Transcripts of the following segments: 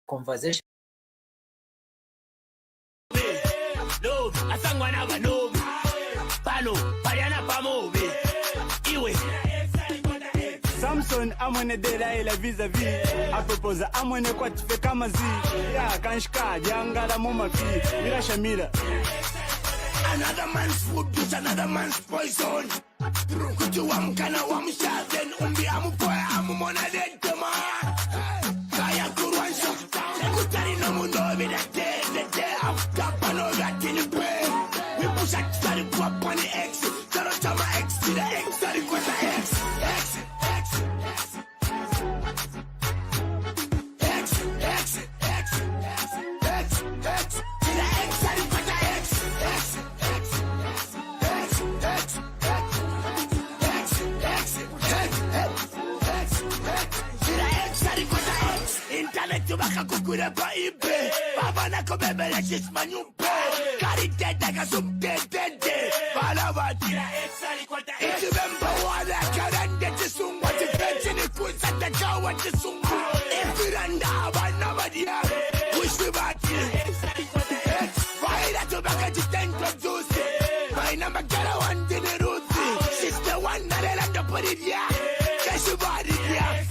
conversation. Samson amone Delaila vis-à-vis Aproposa amone kwa tife kama zi Ya kanshka jangala mumapi Mira Shamila. Another man's food is another man's poison. Kutu wa mkana wa mshazen umbi amupoya amumona dentema Kaya kurwansha Kutari no mundo vida de After no gatini pe We push a tari kwa pani X Taro chama X to the X Tari kwa the X Tubaka kukure pa ibe Baba na kubebele chisma nyumpe Karite daga sumtete Bala wajira Iti memba wala karande chisungu Tipechi ni kusate kawa chisungu Ifiranda abana wadia Wishwi bati Faida tubaka jitento juicy Maina magara wandini ruthi Sister one narela toporidia Keshi baridia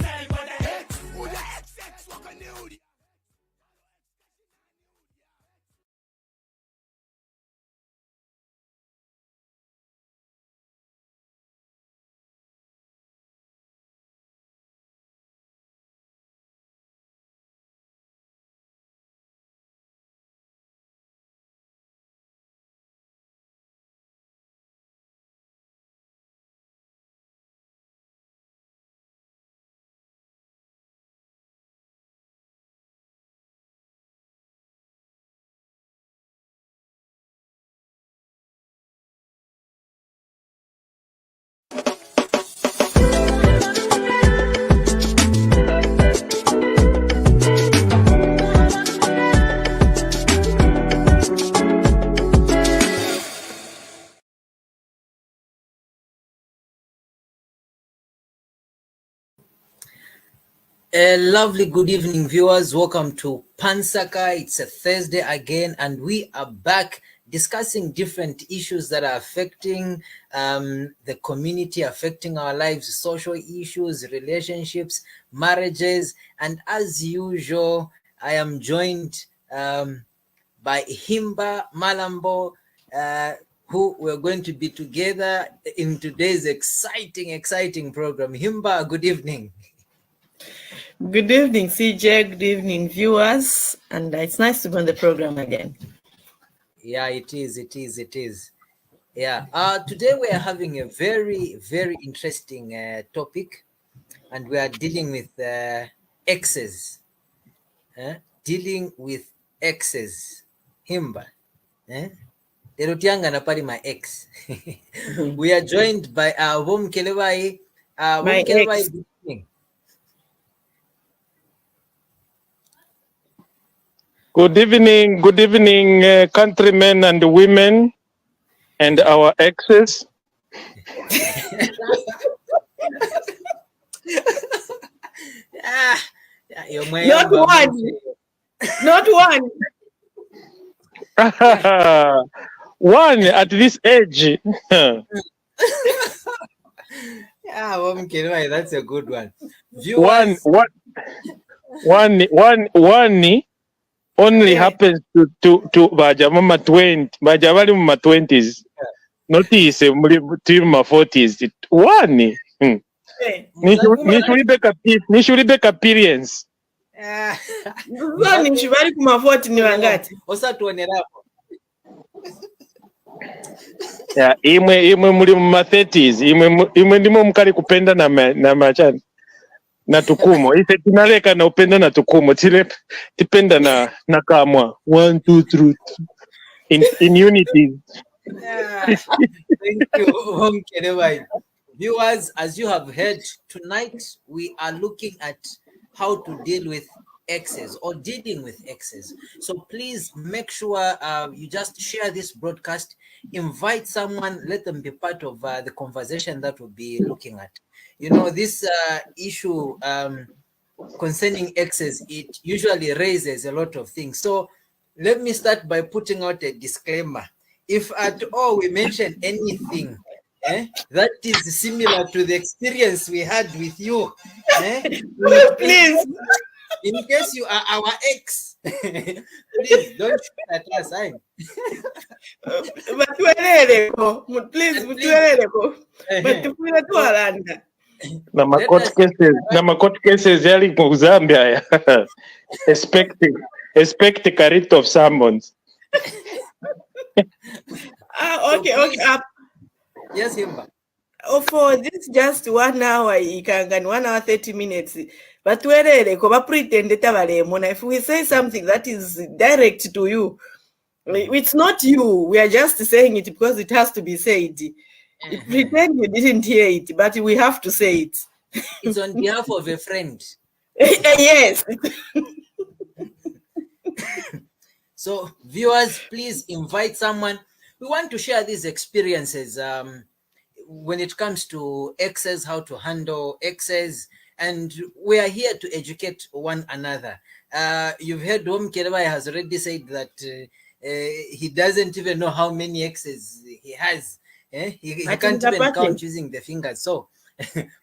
A lovely good evening, viewers. Welcome to Nsaka. It's a Thursday again, and we are back discussing different issues that are affecting the community, affecting our lives, social issues, relationships, marriages. And as usual, I am joined by Himba Malambo, who we're going to be together in today's exciting program. Himba, good evening. Good evening, CJ. Good evening, viewers. And it's nice to be on the program again. Yeah, it is. Yeah. Today we are having a very interesting topic, and we are dealing with exes. Dealing with exes. Himba. Derutianga na pari my ex. We are joined by Wom Kelewai. My ex. Good evening. Good evening, countrymen and women, and our exes. Not one. One at this age. Yeah, that's a good one. Viewers, one only happens to Bajamama 20, Bajavali ma 20s. Notice till my 40s. One. Nishuri beka appearance. One nishibari kuma 40 ni wangati. Osa tuonerapo. Yeah, imwe muri mu 30s. Imwe ndimo mkali kupenda na machani. Na tukumo ise tinaleka na upenda na tukumo tipenda na kamwa 1 2 3 in unity. Thank you. Viewers, as you have heard, tonight we are looking at how to deal with exes or dealing with exes. So please make sure you just share this broadcast, invite someone, let them be part of the conversation that we'll be looking at. You know, this issue concerning exes, it usually raises a lot of things. So let me start by putting out a disclaimer. If at all we mention anything that is similar to the experience we had with you, Please. in case you are our ex, please don't shoot at us. Please, mutwerereko. Na court cases yali mu Zambia. Expect a writ of summons. Okay. Yes, Himba. For this just 1 hour, you can 1 hour 30 minutes. But where pretend if we say something that is direct to you, it's not you. We are just saying it because it has to be said. Pretend you didn't hear it, but we have to say it. It's on behalf of a friend. Yes. So, viewers, please invite someone. We want to share these experiences when it comes to exes, how to handle exes, and we are here to educate one another. You've heard Om Kerewai has already said that he doesn't even know how many exes he has. He can't even count using the fingers. So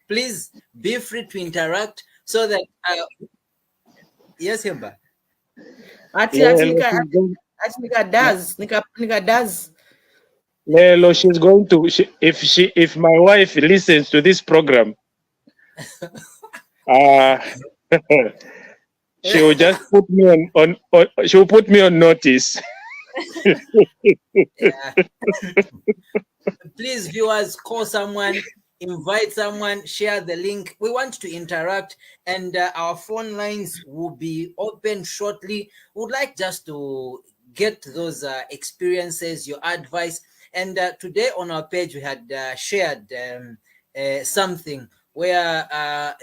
please be free to interact so that yes, Himba. does. Lelo, she's going to if my wife listens to this program, she will just put me on she will put me on notice. Please, viewers, call someone, invite someone, share the link. We want to interact, and our phone lines will be open shortly. We would like just to get those experiences, your advice. And today on our page, we had shared something where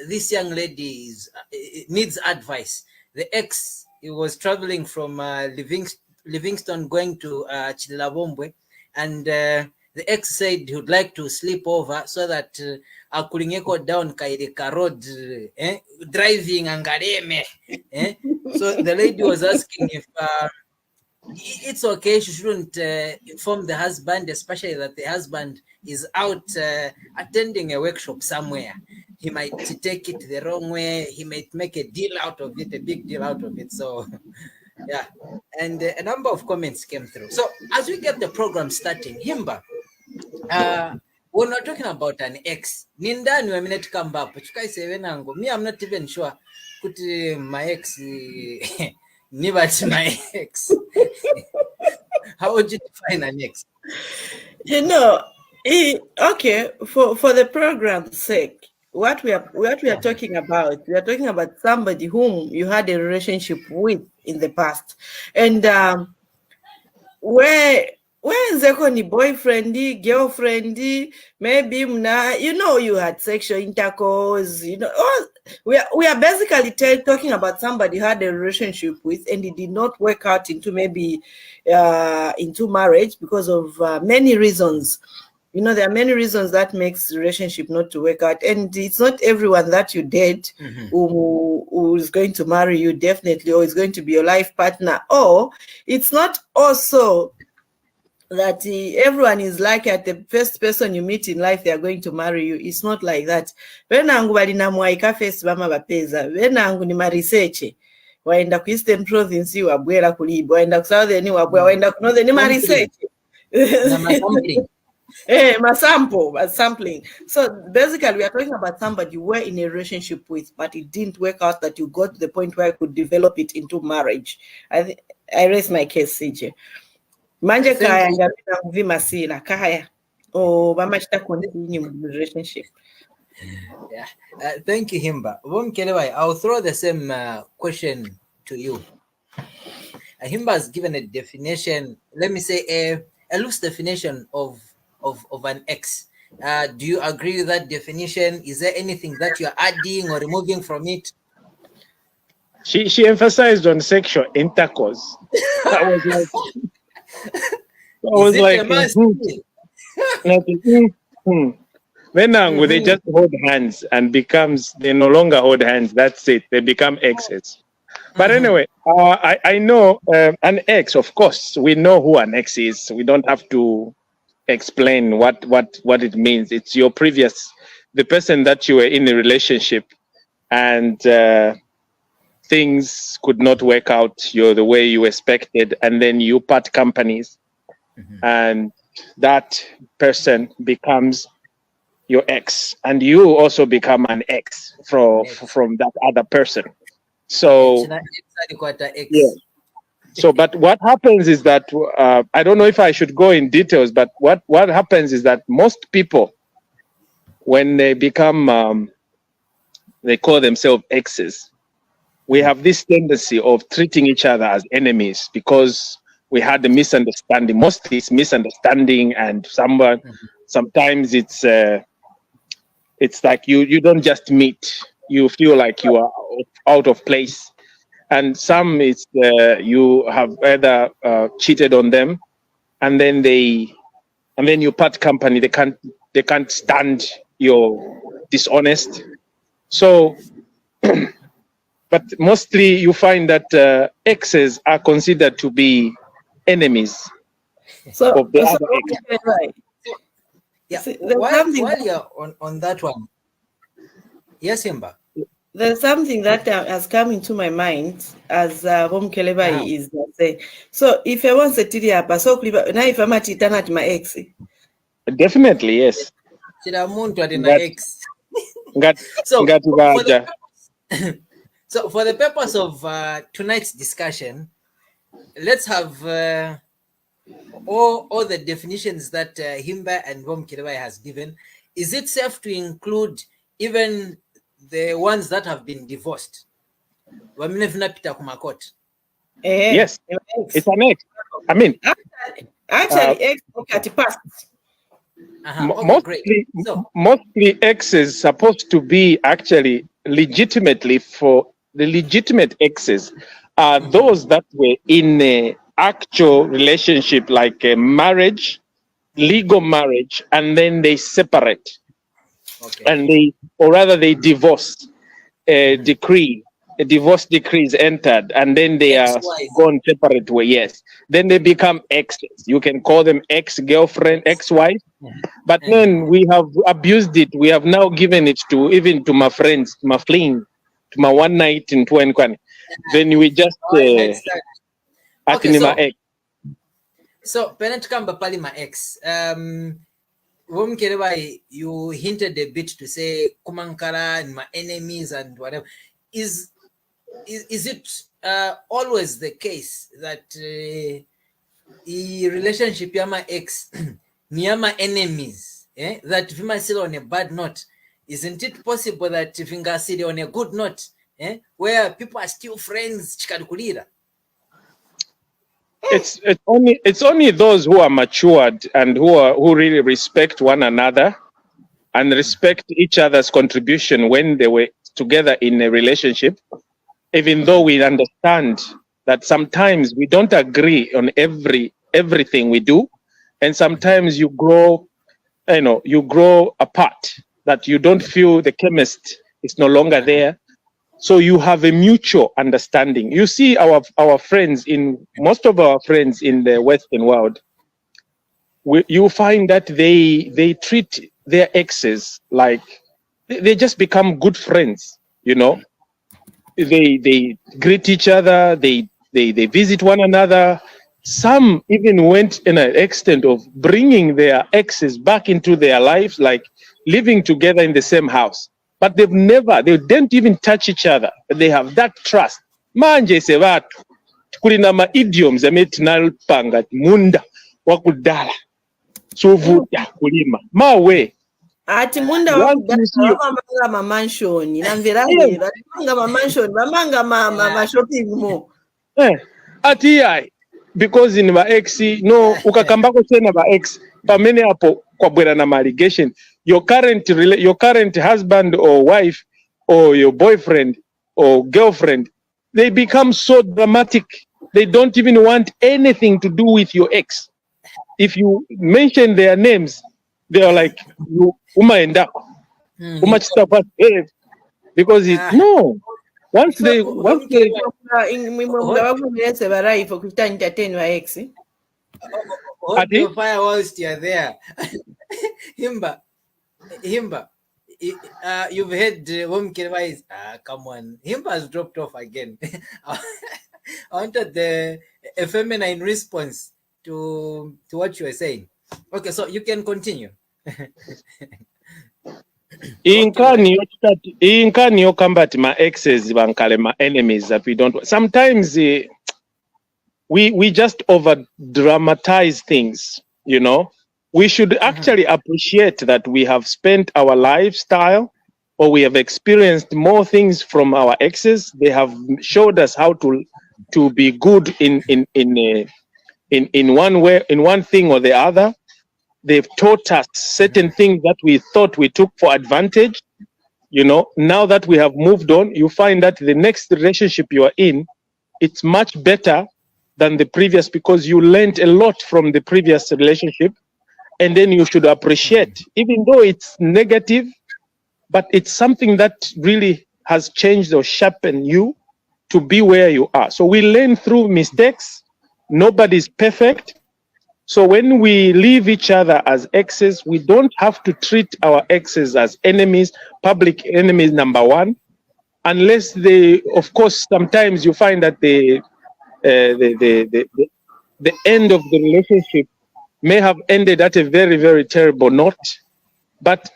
this young lady needs advice. The ex, he was traveling from Livingston going to Chilabombwe, and the ex said he would like to sleep over so that akulingeko down Kairika Road, driving angareme. So the lady was asking if it's okay, she shouldn't inform the husband, especially that the husband is out attending a workshop somewhere. He might take it the wrong way. He might make a deal out of it, a big deal out of it. So, yeah. And a number of comments came through. So, as we get the program starting, Himba, we're not talking about an ex. Ninda ni minute come back. Me, I'm not even sure. My ex, but my ex. How would you define an ex? Okay, for the program's sake, what we are talking about, we are talking about somebody whom you had a relationship with in the past, and where is boyfriend, girlfriend, maybe you had sexual intercourse, we are basically talking about somebody who had a relationship with and it did not work out into maybe into marriage because of many reasons. There are many reasons that makes the relationship not to work out, and it's not everyone that you date who is going to marry you definitely, or is going to be your life partner, or it's not also that everyone is like at the first person you meet in life they are going to marry you. It's not like that. Venangu balinamwaika face bama bapeza venangu ni mariseche waenda ku Eastern Province wabwera kulibo waenda ku Southern wabwera waenda ku Northern mariseche sampling. So basically we are talking about somebody you were in a relationship with, but it didn't work out that you got to the point where I could develop it into marriage. I raise my case, CJ. Manje kaya ngapita mvima sina kaya bamachita continue relationship. Yeah, thank you, Himba. I'll throw the same question to you. Himba has given a definition, let me say a loose definition of an ex. Do you agree with that definition? Is there anything that you're adding or removing from it? She emphasized on sexual intercourse. I was like Venangu, they just hold hands and they no longer hold hands. That's it. They become exes. But anyway, I know an ex, of course, we know who an ex is. We don't have to explain what it means. It's your the person that you were in a relationship and things could not work out the way you expected, and then you part companies, and that person becomes your ex, and you also become an ex from that other person. So yeah. So, but what happens is that I don't know if I should go in details, but what happens is that most people, when they become, they call themselves exes, we have this tendency of treating each other as enemies because we had a misunderstanding. Mostly it's misunderstanding, and sometimes it's like you don't just meet. You feel like you are out of place. And some it's you have either cheated on them, and then you part company. They can't stand your dishonest. So, but mostly you find that exes are considered to be enemies of the other ex. Right. Yeah. See, While you're on that one, yes, Imba. There's something that has come into my mind as Keleba is saying. So if I want to tell you, so now if I'm at my ex, definitely yes. So for the purpose of tonight's discussion, let's have all the definitions that Himba and Vom Keleba has given. Is it safe to include even the ones that have been divorced? Yes, it's an ex. I mean, actually, ex at past. Mostly exes supposed to be actually legitimately for the legitimate exes are those that were in a actual relationship, like a marriage, legal marriage, and then they separate. Okay. And they divorce. A divorce decree is entered, and then they are gone separate way. Yes, then they become exes. You can call them ex-girlfriend, ex-wife, but then we have abused it. We have now given it to my friends, to my fling, to my one night in Twenquan. Then we just my ex. So Penet Kamba Pali my ex. You hinted a bit to say Kumankara and my enemies and whatever. Is it always the case that relationship yama ex niyama enemies that vima still on a bad note? Isn't it possible that vinga still on a good note where people are still friends chikadukulira? It's only those who are matured and who really respect one another and respect each other's contribution when they were together in a relationship, even though we understand that sometimes we don't agree on everything we do, and sometimes you grow apart, that you don't feel the chemist is no longer there. So you have a mutual understanding. You see our friends most of our friends in the Western world, you find that they treat their exes like they just become good friends, you know. They greet each other, they visit one another. Some even went in an extent of bringing their exes back into their lives, like living together in the same house. But they didn't even touch each other. They have that trust. Manje sevatu kulina ma idioms emetinalpanga munda wakudala suvuta kulima mawe ati munda wakudala mamanshoni namverani vanga mamanshoni vamanga ma shopping mall ati yai because in ba ex no ukakambako tena ba ex pamene hapo kwa bwera na allegation. Your current husband or wife or your boyfriend or girlfriend, they become so dramatic. They don't even want anything to do with your ex. If you mention their names, they are like, umaenda, umachita, because it no. Once they hold your fire whilst you're there. Himba, you've heard Womkelwise. Come on, Himba has dropped off again. I wanted a feminine response to what you were saying. Okay, so you can continue. Inkanyo combat my exes, my enemies that we don't. Sometimes we just over dramatize things. You know, we should actually appreciate that we have spent our lifestyle, or we have experienced more things from our exes. They have showed us how to be good in one way, in one thing or the other. They've taught us certain things that we thought we took for advantage. You know, now that we have moved on, you find that the next relationship you are in, it's much better than the previous, because you learned a lot from the previous relationship. And then you should appreciate, even though it's negative, but it's something that really has changed or sharpened you to be where you are. So we learn through mistakes. Nobody's perfect. So when we leave each other as exes, we don't have to treat our exes as enemies, public enemies number one, unless they, of course, sometimes you find that the end of the relationship may have ended at a very, very terrible note. But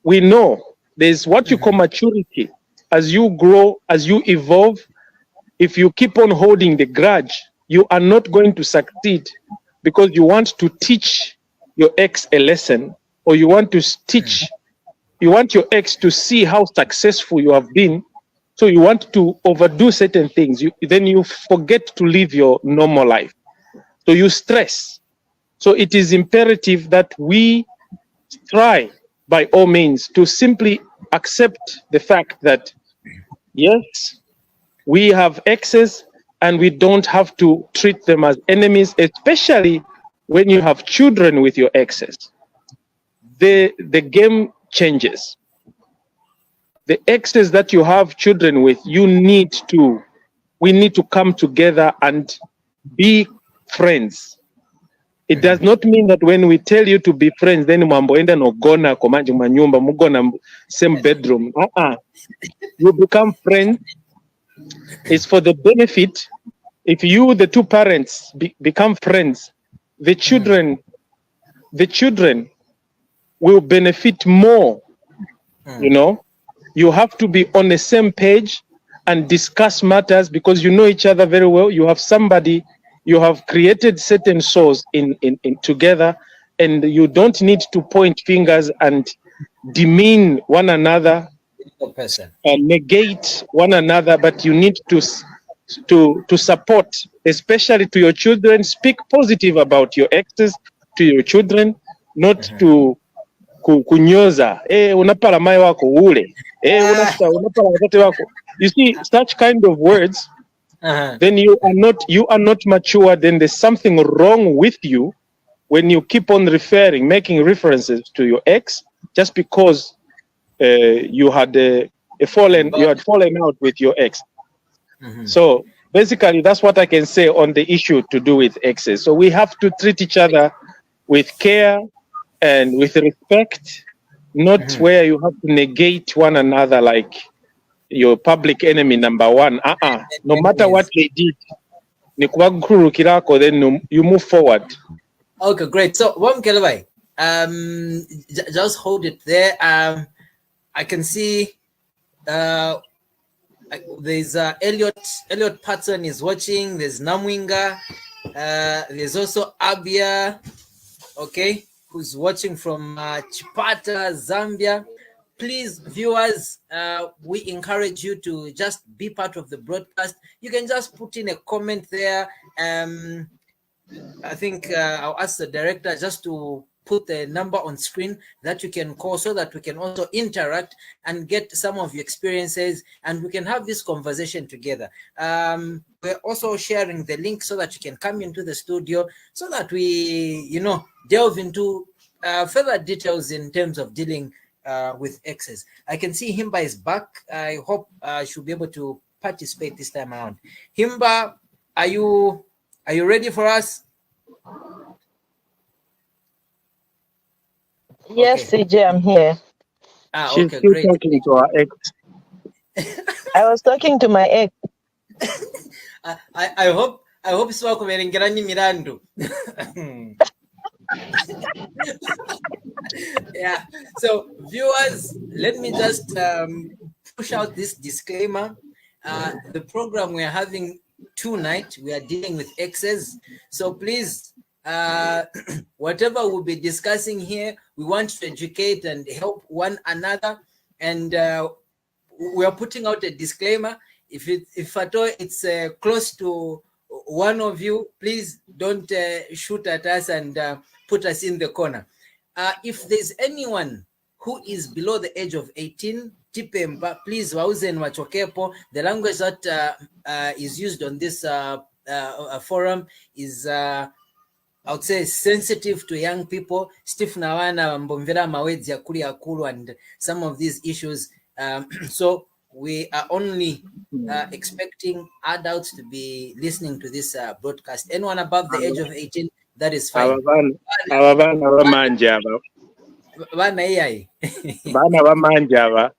we know there's what you call maturity. As you grow, as you evolve, if you keep on holding the grudge, you are not going to succeed, because you want to teach your ex a lesson, or you want to teach, you want your ex to see how successful you have been. So you want to overdo certain things. Then you forget to live your normal life. So you stress. So it is imperative that we try, by all means, to simply accept the fact that, yes, we have exes, and we don't have to treat them as enemies, especially when you have children with your exes. The game changes. The exes that you have children with, we need to come together and be friends. It does not mean that when we tell you to be friends, then mamboenda no gona komanji manyumba mugona same bedroom. You become friends. It's for the benefit. If you, the two parents, become friends, the children will benefit more. You know, you have to be on the same page and discuss matters, because you know each other very well. You have somebody, you have created certain souls in together, and you don't need to point fingers and demean one another and negate one another, but you need to support, especially to your children. Speak positive about your exes to your children, not to kunyoza. Unapala mai wako ule. Unapala wakati wako. You see, such kind of words, then you are not mature. Then there's something wrong with you when you keep on making references to your ex, just because you had fallen out with your ex. So basically, that's what I can say on the issue to do with exes. So we have to treat each other with care and with respect, not where you have to negate one another like your public enemy number one. No matter what they did, then you move forward. Okay, great. So, Wamkelewai, just hold it there. I can see there's Elliot Patton is watching. There's Namwinga. There's also Abia, okay, who's watching from Chipata, Zambia. Please, viewers, we encourage you to just be part of the broadcast. You can just put in a comment there. I think I'll ask the director just to put the number on screen that you can call, so that we can also interact and get some of your experiences, and we can have this conversation together. We're also sharing the link so that you can come into the studio, so that we, delve into further details in terms of dealing with exes. I can see Himba is back. I hope she'll be able to participate this time around. Himba, are you ready for us? Yes, CJ, I'm here. She's Okay, still great. talking to her ex. I was talking to my ex. I hope siwakuverengerani mirandu. Yeah. So viewers, let me just push out this disclaimer. The program we are having tonight, we are dealing with exes. So please, whatever we'll be discussing here, we want to educate and help one another. And we are putting out a disclaimer. If at all it's close to one of you, please don't shoot at us and put us in the corner. If there's anyone who is below the age of 18, tipemba, please wauzen wachokepo. The language that is used on this forum is I would say sensitive to young people. Steve Nawana mbomvera mawezi ya kuli akulu and some of these issues. So we are only expecting adults to be listening to this broadcast. Anyone above the age of 18, that is fine. Abana bamanja aba. Bana AI. Bana bamanja aba.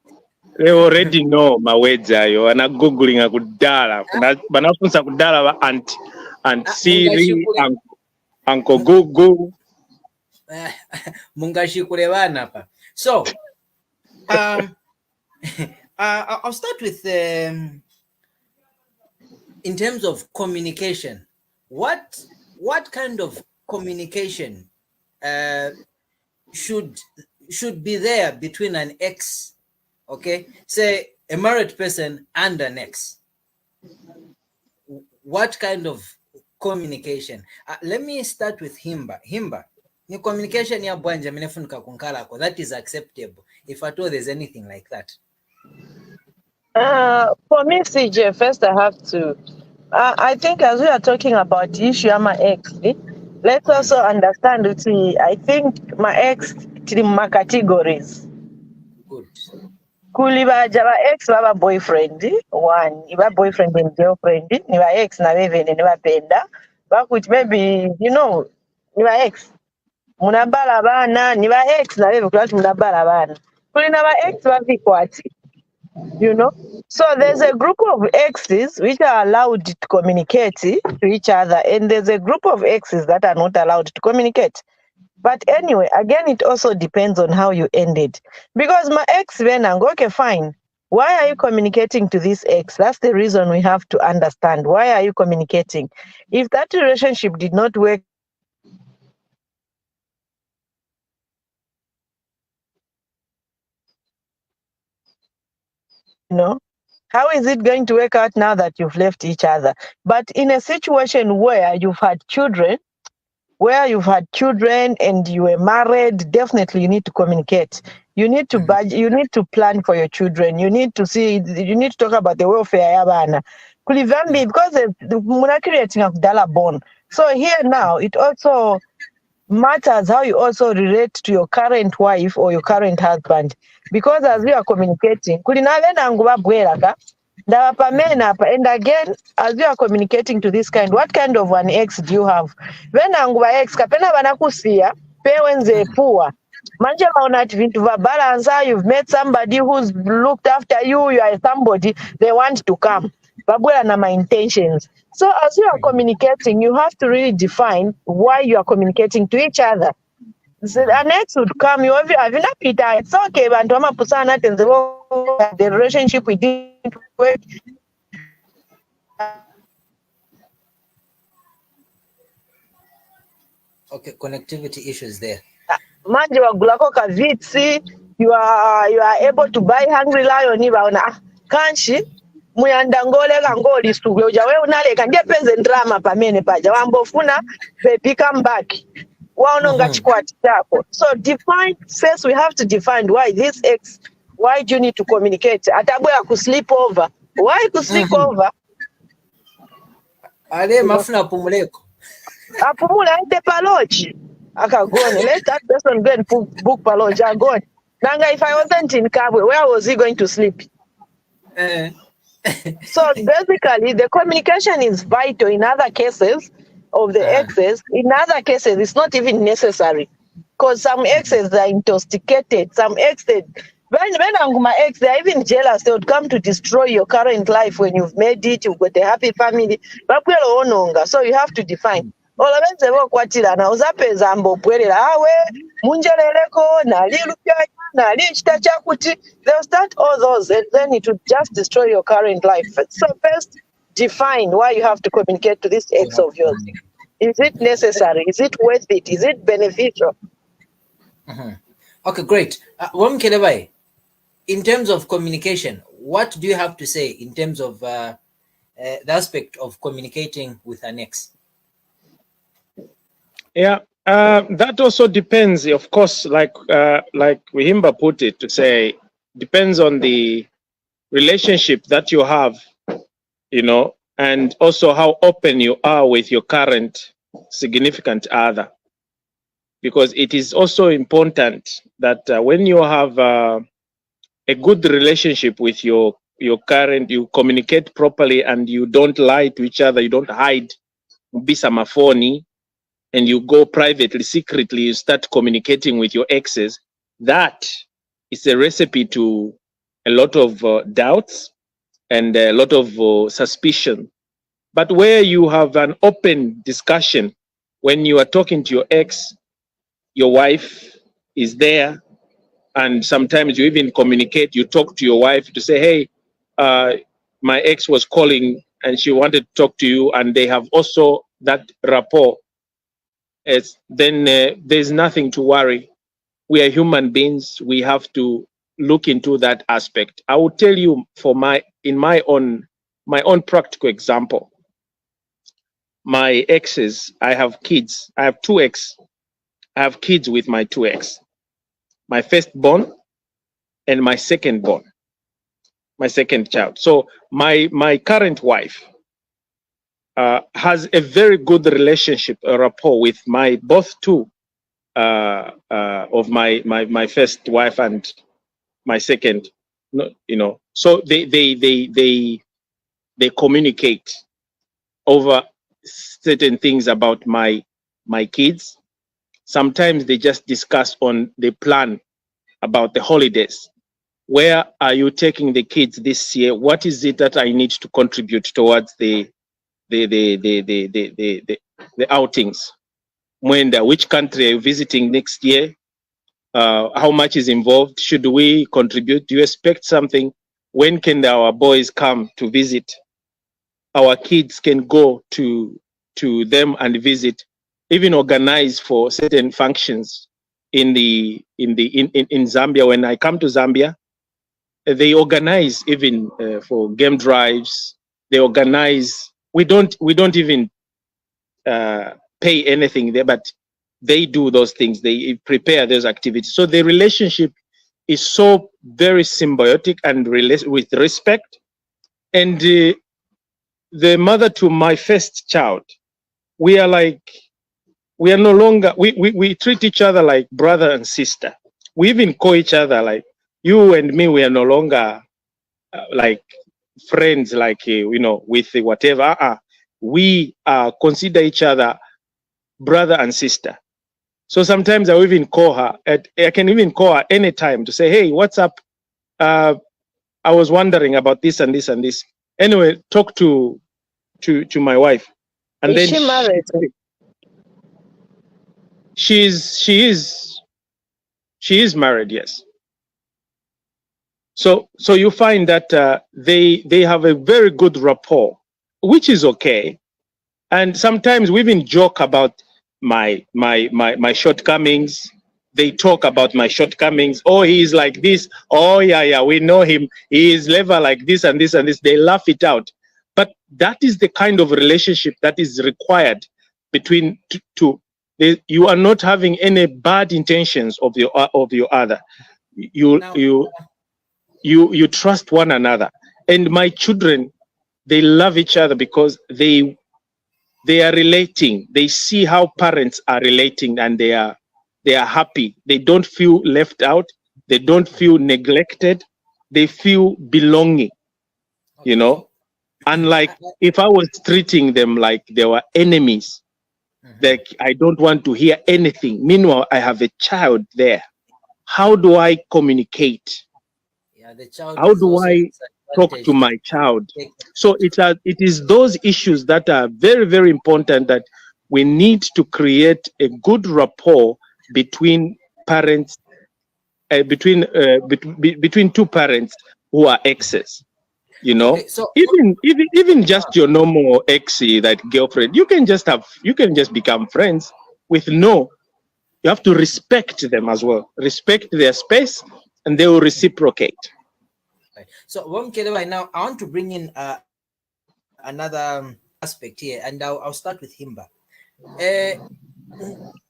They already know mawezi ayo. Ana googling akudala. Banafunza kudala ba and Siri, Uncle Google. Mungashikure bana pa. So, I'll start with in terms of communication. What kind of communication should be there between an ex, okay, say a married person and an ex? What kind of communication? Let me start with Himba. Himba, ni communication ya bwanja minefunika kunkalako, that is acceptable if at all there's anything like that. For me, CJ, first I have to. I think as we are talking about the issue of my ex, let's also understand. I think my ex in my categories. Good. Kuliba jaba ex baba boyfriend one, iba boyfriend and girlfriend, niba ex na beve niba penda. But which maybe niba ex. Munabala bana niba ex na beve kula munabala bana. Kulina ba ex bavi kwati. So there's a group of exes which are allowed to communicate to each other, and there's a group of exes that are not allowed to communicate. But anyway, again, it also depends on how you ended. Because my ex went and go, okay, fine. Why are you communicating to this ex? That's the reason we have to understand. Why are you communicating? If that relationship did not work, how is it going to work out now that you've left each other? But in a situation where you've had children and you were married, definitely you need to communicate. You need to budget, you need to plan for your children. You need to talk about the welfare yabana. Kulivambi, because muna creating a dollar bond. So here now, it also matters how you also relate to your current wife or your current husband. Because as we are communicating, and again, as you are communicating to this kind, what kind of an ex do you have? When anguba ex kapena banakusia, penze poor. Manja maona vintu va balance, you've met somebody who's looked after you, you are somebody, they want to come. Babula na my intentions. So as you are communicating, you have to really define why you are communicating to each other. So an ex would come, you have Peter, it's okay, but the relationship we didn't work. Okay, connectivity issues there. Manje wagulako kavitsi, you are able to buy Hungry Lion ibaona kanshi muyandangole kangoli sugwe uja we unaleka ndiye penze drama pamene paja wambofuna baby come back waononga chikwati chako. So define first, we have to define why this ex, why do you need to communicate? Ataboya ku sleep over. Why to sleep over? Ale mafuna pumuleko. Apumula ende palochi. Akagone. Let that person go and book Paloja. Go on. Nanga, if I wasn't in Kabwe, where was he going to sleep? So basically, the communication is vital in other cases of the exes. In other cases, it's not even necessary because some exes are intoxicated. Some exes, when I'm my ex, they're even jealous. They would come to destroy your current life when you've made it, you've got a happy family. So you have to define. Olabenze bokwatira uzapeza mbopwerera awe munjereleko nali lupya nali chita chakuti. They'll start all those and then it will just destroy your current life. So first define why you have to communicate to this ex of yours. Is it necessary? Is it worth it? Is it beneficial? Okay, great. Wamkelebai, in terms of communication, what do you have to say in terms of the aspect of communicating with an ex? Yeah, that also depends, of course, like Wihimba put it, to say, depends on the relationship that you have, you know, and also how open you are with your current significant other. Because it is also important that when you have a good relationship with your current, you communicate properly and you don't lie to each other, you don't hide, bisamafoni, and you go privately, secretly, you start communicating with your exes. That is a recipe to a lot of doubts and a lot of suspicion. But where you have an open discussion, when you are talking to your ex, your wife is there, and sometimes you even communicate, you talk to your wife to say, hey, my ex was calling and she wanted to talk to you, and they have also that rapport. Then there's nothing to worry. We are human beings. We have to look into that aspect. I will tell you in my own practical example. My exes, I have kids. I have two ex. I have kids with my two ex. My firstborn and my secondborn, my second child. So my current wife has a very good relationship, a rapport with both two of my first wife and my second. You know, so they communicate over certain things about my kids. Sometimes they just discuss on the plan about the holidays. Where are you taking the kids this year? What is it that I need to contribute towards the outings? Which country are you visiting next year? How much is involved? Should we contribute? Do you expect something? When can our boys come to visit? Our kids can go to them and visit, even organize for certain functions in Zambia. When I come to Zambia, they organize even for game drives. They organize. We don't even pay anything there, but they do those things. They prepare those activities. So the relationship is so very symbiotic and with respect. And the mother to my first child, we are no longer, we treat each other like brother and sister. We even call each other like, you and me, we are no longer like friends, like, you know, with whatever. We consider each other brother and sister. So sometimes I even call her, I can even call her anytime to say, hey, what's up? I was wondering about this and this and this. Anyway, talk to my wife. And Is then she married? She is married, yes. So you find that they have a very good rapport, which is okay. And sometimes we even joke about my shortcomings. They talk about my shortcomings. Oh, he's like this. Oh, yeah, we know him. He is never like this and this and this. They laugh it out. But that is the kind of relationship that is required between two. You are not having any bad intentions of your other. You trust one another. And my children, they love each other because they they are relating. They see how parents are relating, and they are happy. They don't feel left out. They don't feel neglected. They feel belonging. You know, unlike if I was treating them like they were enemies, like I don't want to hear anything. Meanwhile, I have a child there. How do I communicate? Yeah, the child. How do I talk to my child? So it is those issues that are very, very important, that we need to create a good rapport between parents, between two parents who are exes. You know, Okay, so even just your normal exy, that girlfriend, you can just become friends with no. You have to respect them as well. Respect their space, and they will reciprocate. So, right now, I want to bring in another aspect here, and I'll start with Himba.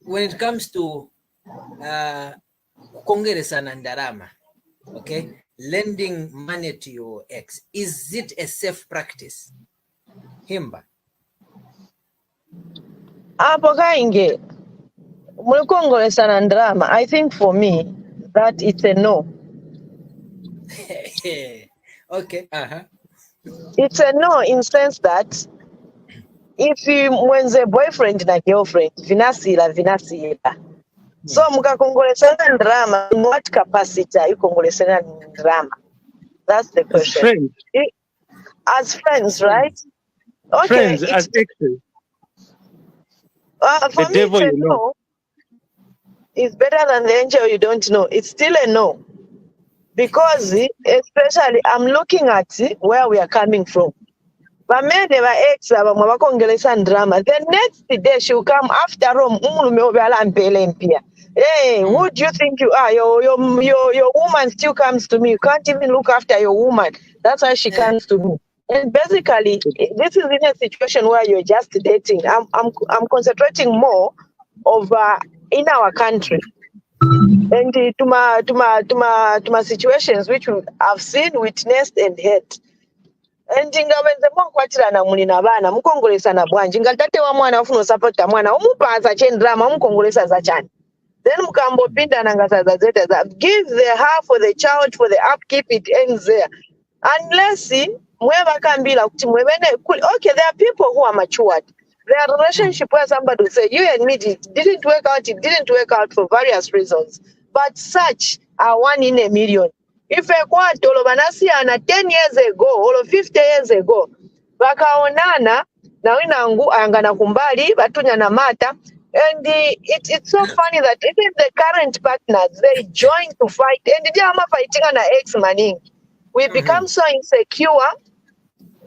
When it comes to Kongeresa Nandarama, okay, lending money to your ex, is it a safe practice? Himba. Apo kainge mulukongolesa na drama. I think for me that it's a no. Okay. It's a no in sense that if you when the boyfriend na girlfriend vinasila. So mukakongolesana drama, in what capacity are you kongolesana drama? That's the question. As friends, right? Okay. Friends, as exes. For the me, devil it's a no. It's better than the angel you don't know. It's still a no. Because especially I'm looking at where we are coming from. But maybe they were ex drama. The next day she'll come after home. Hey, who do you think you are? Your woman still comes to me. You can't even look after your woman. That's why she comes to me. And basically, this is in a situation where you're just dating. I'm concentrating more over in our country. And to my situations which I've seen, witnessed, and heard. And ngawenze mwakwatira mulina bana mukongolesana bwanji ngatate wa mwana afuna support mwana umupaza chendrama mukongolesa za chani. Then mukambopinda nangasaza zeta za give the half for the child for the upkeep, it ends there. Unless mweva kambila kuti mwebene okay, there are people who are matured. There are relationship where somebody will say you and me didn't work out for various reasons. But such are 1 in a million. If a quarter Banasiana 10 years ago or 50 years ago, Bakaonana, Nawinangu, Angana Kumbali, Batunya Namata, and it's so funny that even the current partners, they join to fight, and they are fighting on an ex-manning. We become so insecure.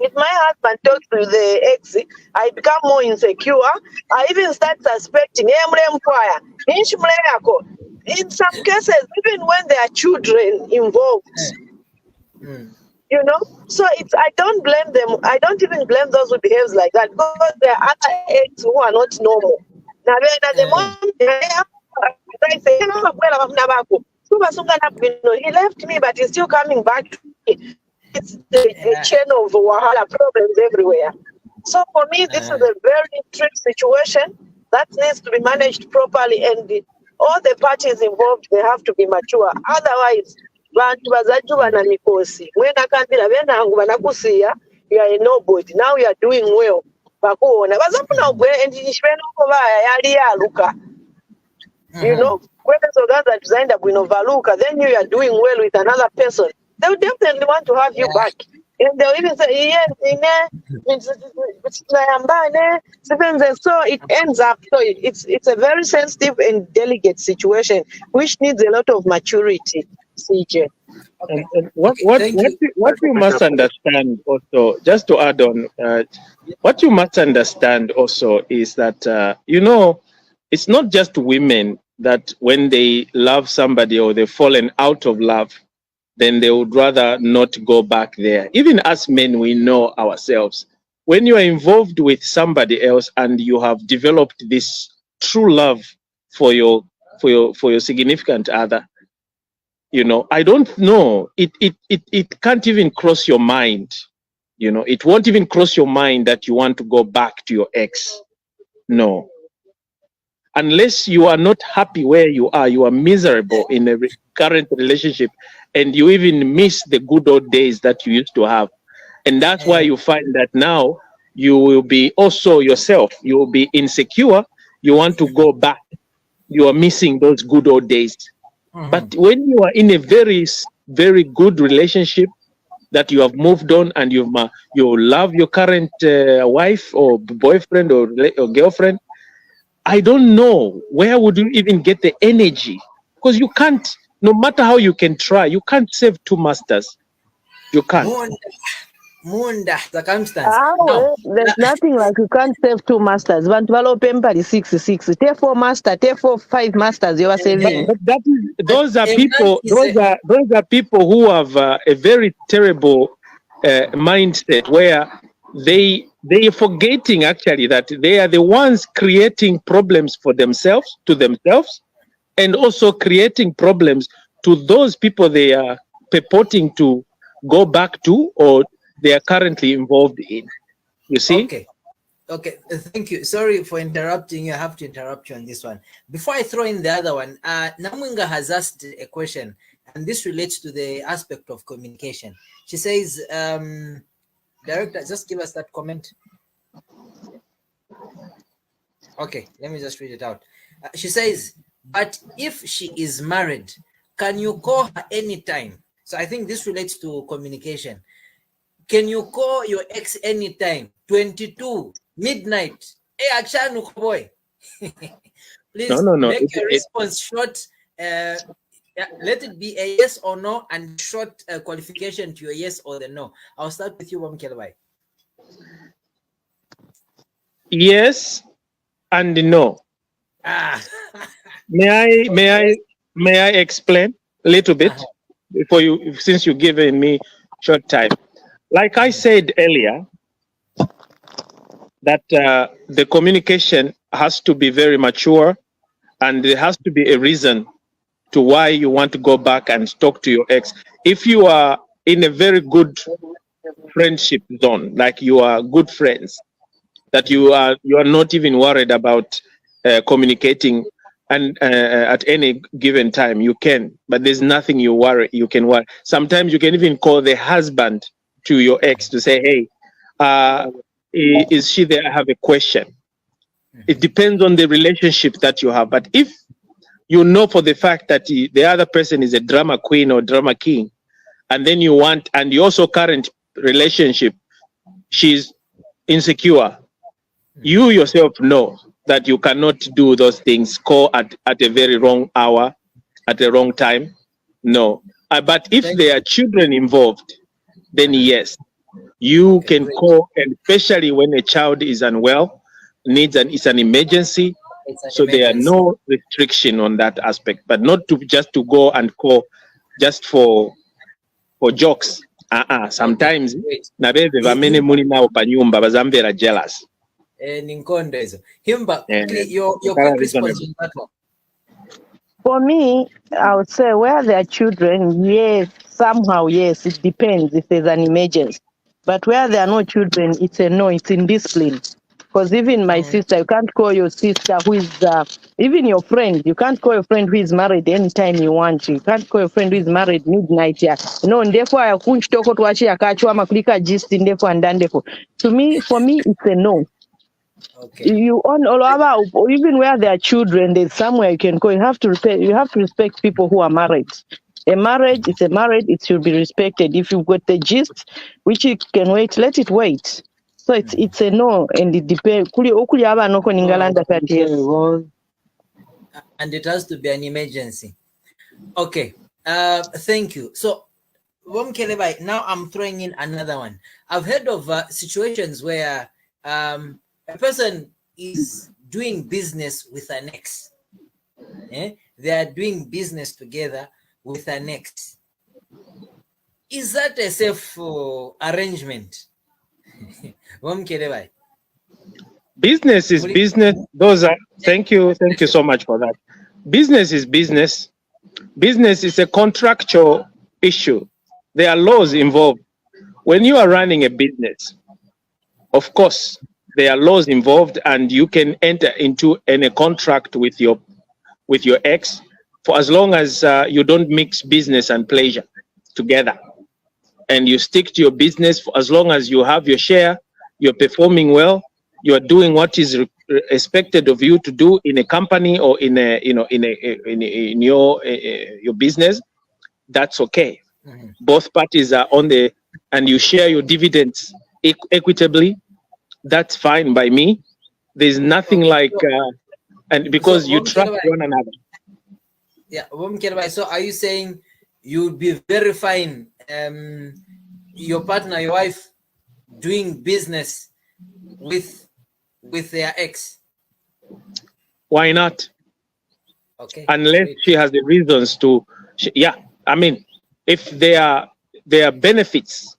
If my husband talks to the ex, I become more insecure. I even start suspecting in some cases, even when there are children involved. You know, so I don't blame them. I don't even blame those who behave like that, because there are other ex who are not normal. Now, at the moment, I say, he left me, but he's still coming back to me. It's a chain of wahala, problems everywhere. So for me, this is a very tricky situation that needs to be managed properly, and all the parties involved, they have to be mature. Otherwise, you are a nobody. Now you are doing well. You know, then you are doing well with another person. They will definitely want to have you back. And they'll even say, yes, so it ends up. So it's a very sensitive and delicate situation, which needs a lot of maturity, CJ. Okay. And what you must understand also, just to add on, what you must understand also is that, you know, it's not just women that when they love somebody or they've fallen out of love, then they would rather not go back there. Even as men, we know ourselves. When you are involved with somebody else and you have developed this true love for your significant other, you know, I don't know. It can't even cross your mind You know, it won't even cross your mind that you want to go back to your ex. No. Unless you are not happy where you are miserable in a current relationship, and you even miss the good old days that you used to have. And that's why you find that now you will be also yourself. You will be insecure. You want to go back. You are missing those good old days. But when you are in a very, very good relationship, that you have moved on and you love your current wife or boyfriend or girlfriend, I don't know where would you even get the energy, because you can't, no matter how you can try, you can't save two masters. You can't. Munda circumstance. No, There's nothing like you can't save two masters. Bantu balopempali 6. Take 4 masters, take 5 masters. You are saving. But those are people who have a very terrible mindset, where they are forgetting actually that they are the ones creating problems for themselves, and also creating problems to those people they are purporting to go back to, or they are currently involved in. You see? Okay, thank you. Sorry for interrupting you. I have to interrupt you on this one. Before I throw in the other one, Namwinga has asked a question, and this relates to the aspect of communication. She says, Director, just give us that comment. Okay, let me just read it out. She says, but if she is married, can you call her anytime? So I think this relates to communication. Can you call your ex anytime? 22, midnight. Hey, Achanu boy. Please make your response short. Let it be a yes or no, and short qualification to your yes or the no. I'll start with you, Wamkelbai. Yes and no. May I explain a little bit before you, since you've given me short time? Like I said earlier, that the communication has to be very mature, and there has to be a reason to why you want to go back and talk to your ex. If you are in a very good friendship zone, like you are good friends, that you are not even worried about communicating, and at any given time you can, but there's nothing you can worry. Sometimes you can even call the husband to your ex to say, hey, is she there? I have a question. It depends on the relationship that you have. But if you know for the fact that the other person is a drama queen or drama king, and then you want, and you also current relationship, she's insecure, you yourself know that you cannot do those things, call at a very wrong hour, at the wrong time. No. But if there are children involved, then yes, you can call, and especially when a child is unwell, it's an emergency. So there are no restriction on that aspect, but not to just to go and call just for jokes. Sometimes nabebe bamene muli nawo pa nyumba bazambera jealous. Ninkondo hizo. Himba, your quick response on that one. For me, I would say where there are children, yes, somehow, yes, it depends if there's an emergency. But where there are no children, it's a no, it's in discipline. Because even my sister, you can't call your sister who is, even your friend, you can't call your friend who is married anytime you want to. You can't call your friend who is married midnight. Yeah. No, therefore, I couldn't talk to watch a gist in therefore and done therefore. For me, it's a no. Okay. You on all over, even where there are children, there's somewhere you can go. You have to respect people who are married. A marriage is a marriage, it should be respected. If you've got the gist, which you can wait, let it wait. So it's a no, and it depends. And it has to be an emergency. Okay. Thank you. So now I'm throwing in another one. I've heard of situations where a person is doing business with an ex. They are doing business together with an ex. Is that a safe arrangement? Business is business. Thank you so much for that. Business is business. Business is a contractual issue. There are laws involved. when you are running a business, of course, there are laws involved, and you can enter into a contract with your ex for as long as you don't mix business and pleasure together, and you stick to your business for as long as you have your share, you're performing well, you're doing what is expected of you to do in a company or in your business. That's okay. Both parties are on the, and you share your dividends equitably. That's fine by me. There's nothing like, and because you trust one another. Yeah, so are you saying you'd be very fine, your partner, your wife, doing business with their ex? Why not? Okay. Unless she has the reasons to, yeah. I mean, if there are benefits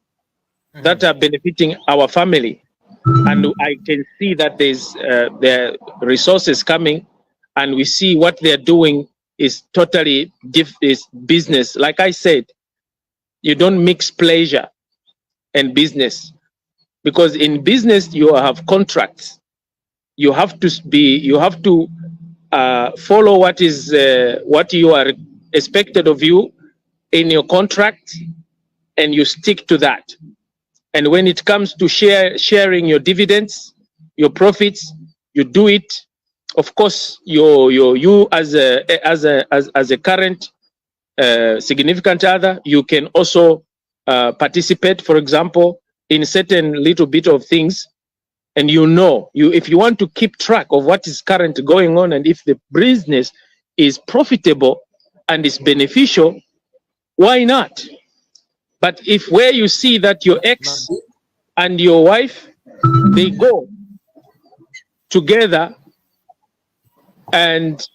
that are benefiting our family, and I can see that there are resources coming, and we see what they're doing is totally is business. Like I said, you don't mix pleasure and business, because in business you have contracts. You have to follow what you are expected of you in your contract, and you stick to that. And when it comes to sharing your dividends, your profits, you do it. Of course, you as a current significant other, you can also participate, for example, in certain little bit of things. And if you want to keep track of what is currently going on, and if the business is profitable and is beneficial, why not? But if where you see that your ex and your wife, they go together and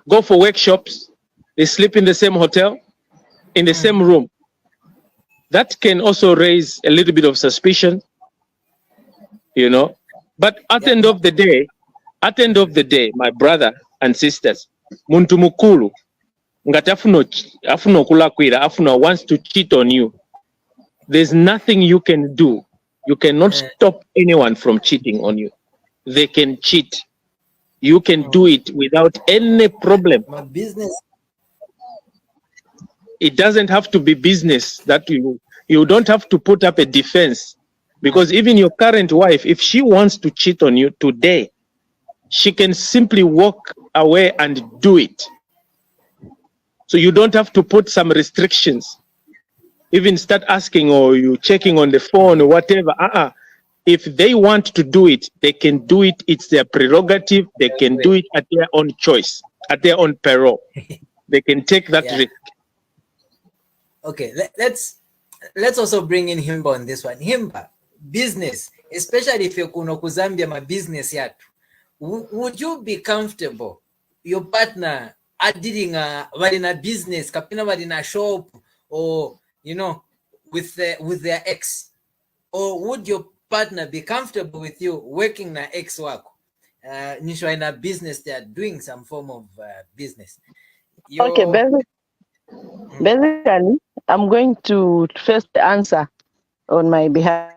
go for workshops, they sleep in the same hotel, in the same room, that can also raise a little bit of suspicion, But at the end of the day, my brother and sisters, muntu mukulu ngati afuna okulakwira, afuna wants to cheat on you, there's nothing you can do. You cannot stop anyone from cheating on you. They can cheat. You can do it without any problem. My business. It doesn't have to be business that you don't have to put up a defense, because even your current wife, if she wants to cheat on you today, she can simply walk away and do it. So you don't have to put some restrictions. Even start asking, or you checking on the phone or whatever. If they want to do it, they can do it. It's their prerogative. They can do it at their own choice, at their own peril. They can take that risk. Okay, let's also bring in Himba on this one. Himba, business, especially if you're kuno kuzambia ma business yatu, would you be comfortable your partner adding a business, kapina a shop, or with their ex? Or would your partner be comfortable with you working na ex wako? Nishwa in a business, they are doing some form of business. Okay, basically, I'm going to first answer on my behalf.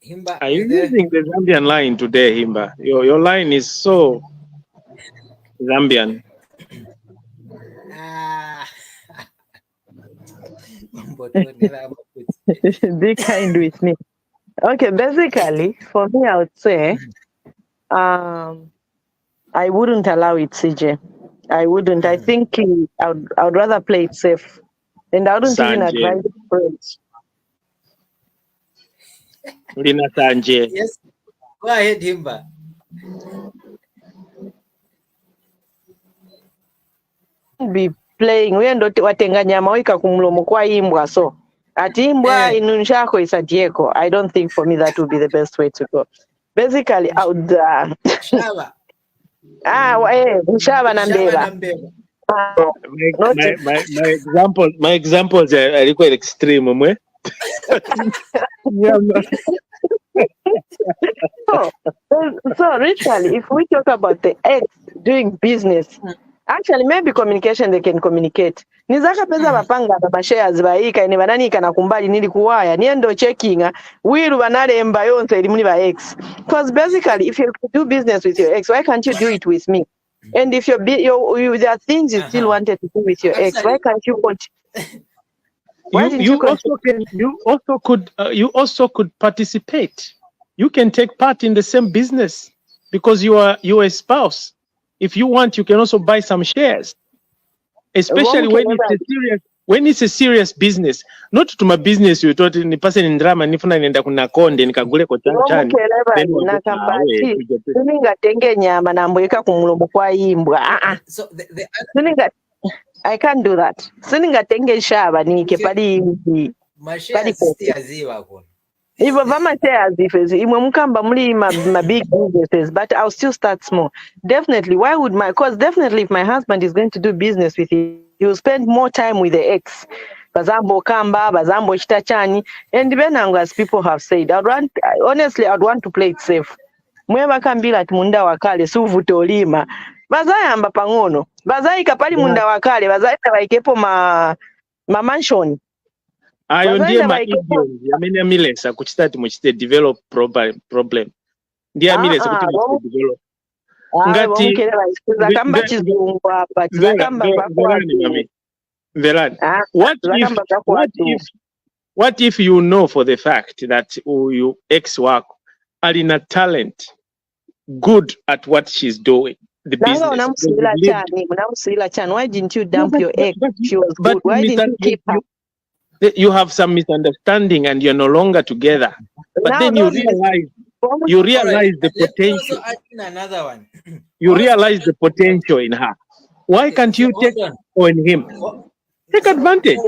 Himba, are you using the Zambian line today, Himba? Your line is so Zambian. Be kind with me. Okay, basically, for me, I would say, I wouldn't allow it, CJ. I wouldn't. I think I would rather play it safe, and I wouldn't even advise friends. Lina Sanje. Yes, go ahead, Himba. Be playing. We ndo watenga nyama wika kumlomo kwa imbwa, so ati imbwa inunshako isadieko. I don't think for me that would be the best way to go. Basically, I would Shaba. Shaba na mbeba. My examples are quite extreme, So literally, if we talk about the ex doing business. Actually, maybe communication, they can communicate. Nizaka pesa bapanga ba shares baika ine bananika na kumbali nili kuwaya niendo checking wiru banalemba yonse ili muni ba ex. Because basically if you do business with your ex, why can't you do it with me? And if there are things you still wanted to do with your ex, why can't you you also could participate. You can take part in the same business because you are a spouse. If you want, you can also buy some shares, especially when it's a serious business. Not to my business, you thought ni person in drama nifuna nenda kuna konde nikagule kwa chani. Sininga tenge nyama na mbweka kumulombo kwa imbwa. So Sininga, I can't do that. Sininga tenge shaba nike pali mashare siaziwa kwa. Ivo vama shares ifezi imwe mukamba muli my big businesses, but I'll still start small. Definitely, because definitely if my husband is going to do business with you, he will spend more time with the ex. Bazambo kamba, bazambo chitachani, and then as people have said, I'd want to play it safe. Mweba kambila munda wakale suvutolima. Bazayamba pangono. Bazaika pali munda wakale, bazaika waikepo ma mansion. Ayo ndiye ma-idioms yamene amilesa kuchitati muchite develop problem. Ndiye amilesa kuti muchite develop. Ngati zakamba chizungu hapa, zakamba Verani, what if you know for the fact that your ex work alina talent good at what she's doing, the business. Why didn't you dump your ex? She was good. Why didn't you keep her? You have some misunderstanding and you're no longer together. But Now, then you realize the potential. Another one. You realize the potential in her. Why can't you take on him? Take advantage.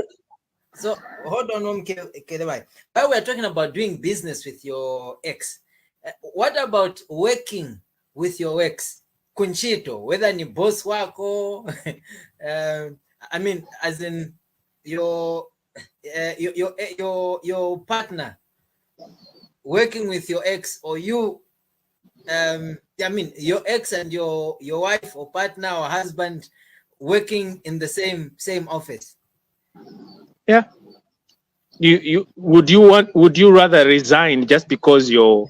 So hold on, Kelebai. While we're talking about doing business with your ex, what about working with your ex? Kunchito, whether ni boss wako, I mean, as in your partner working with your ex, or you, I mean, your ex and your wife or partner or husband working in the same office. Yeah. Would you rather resign just because your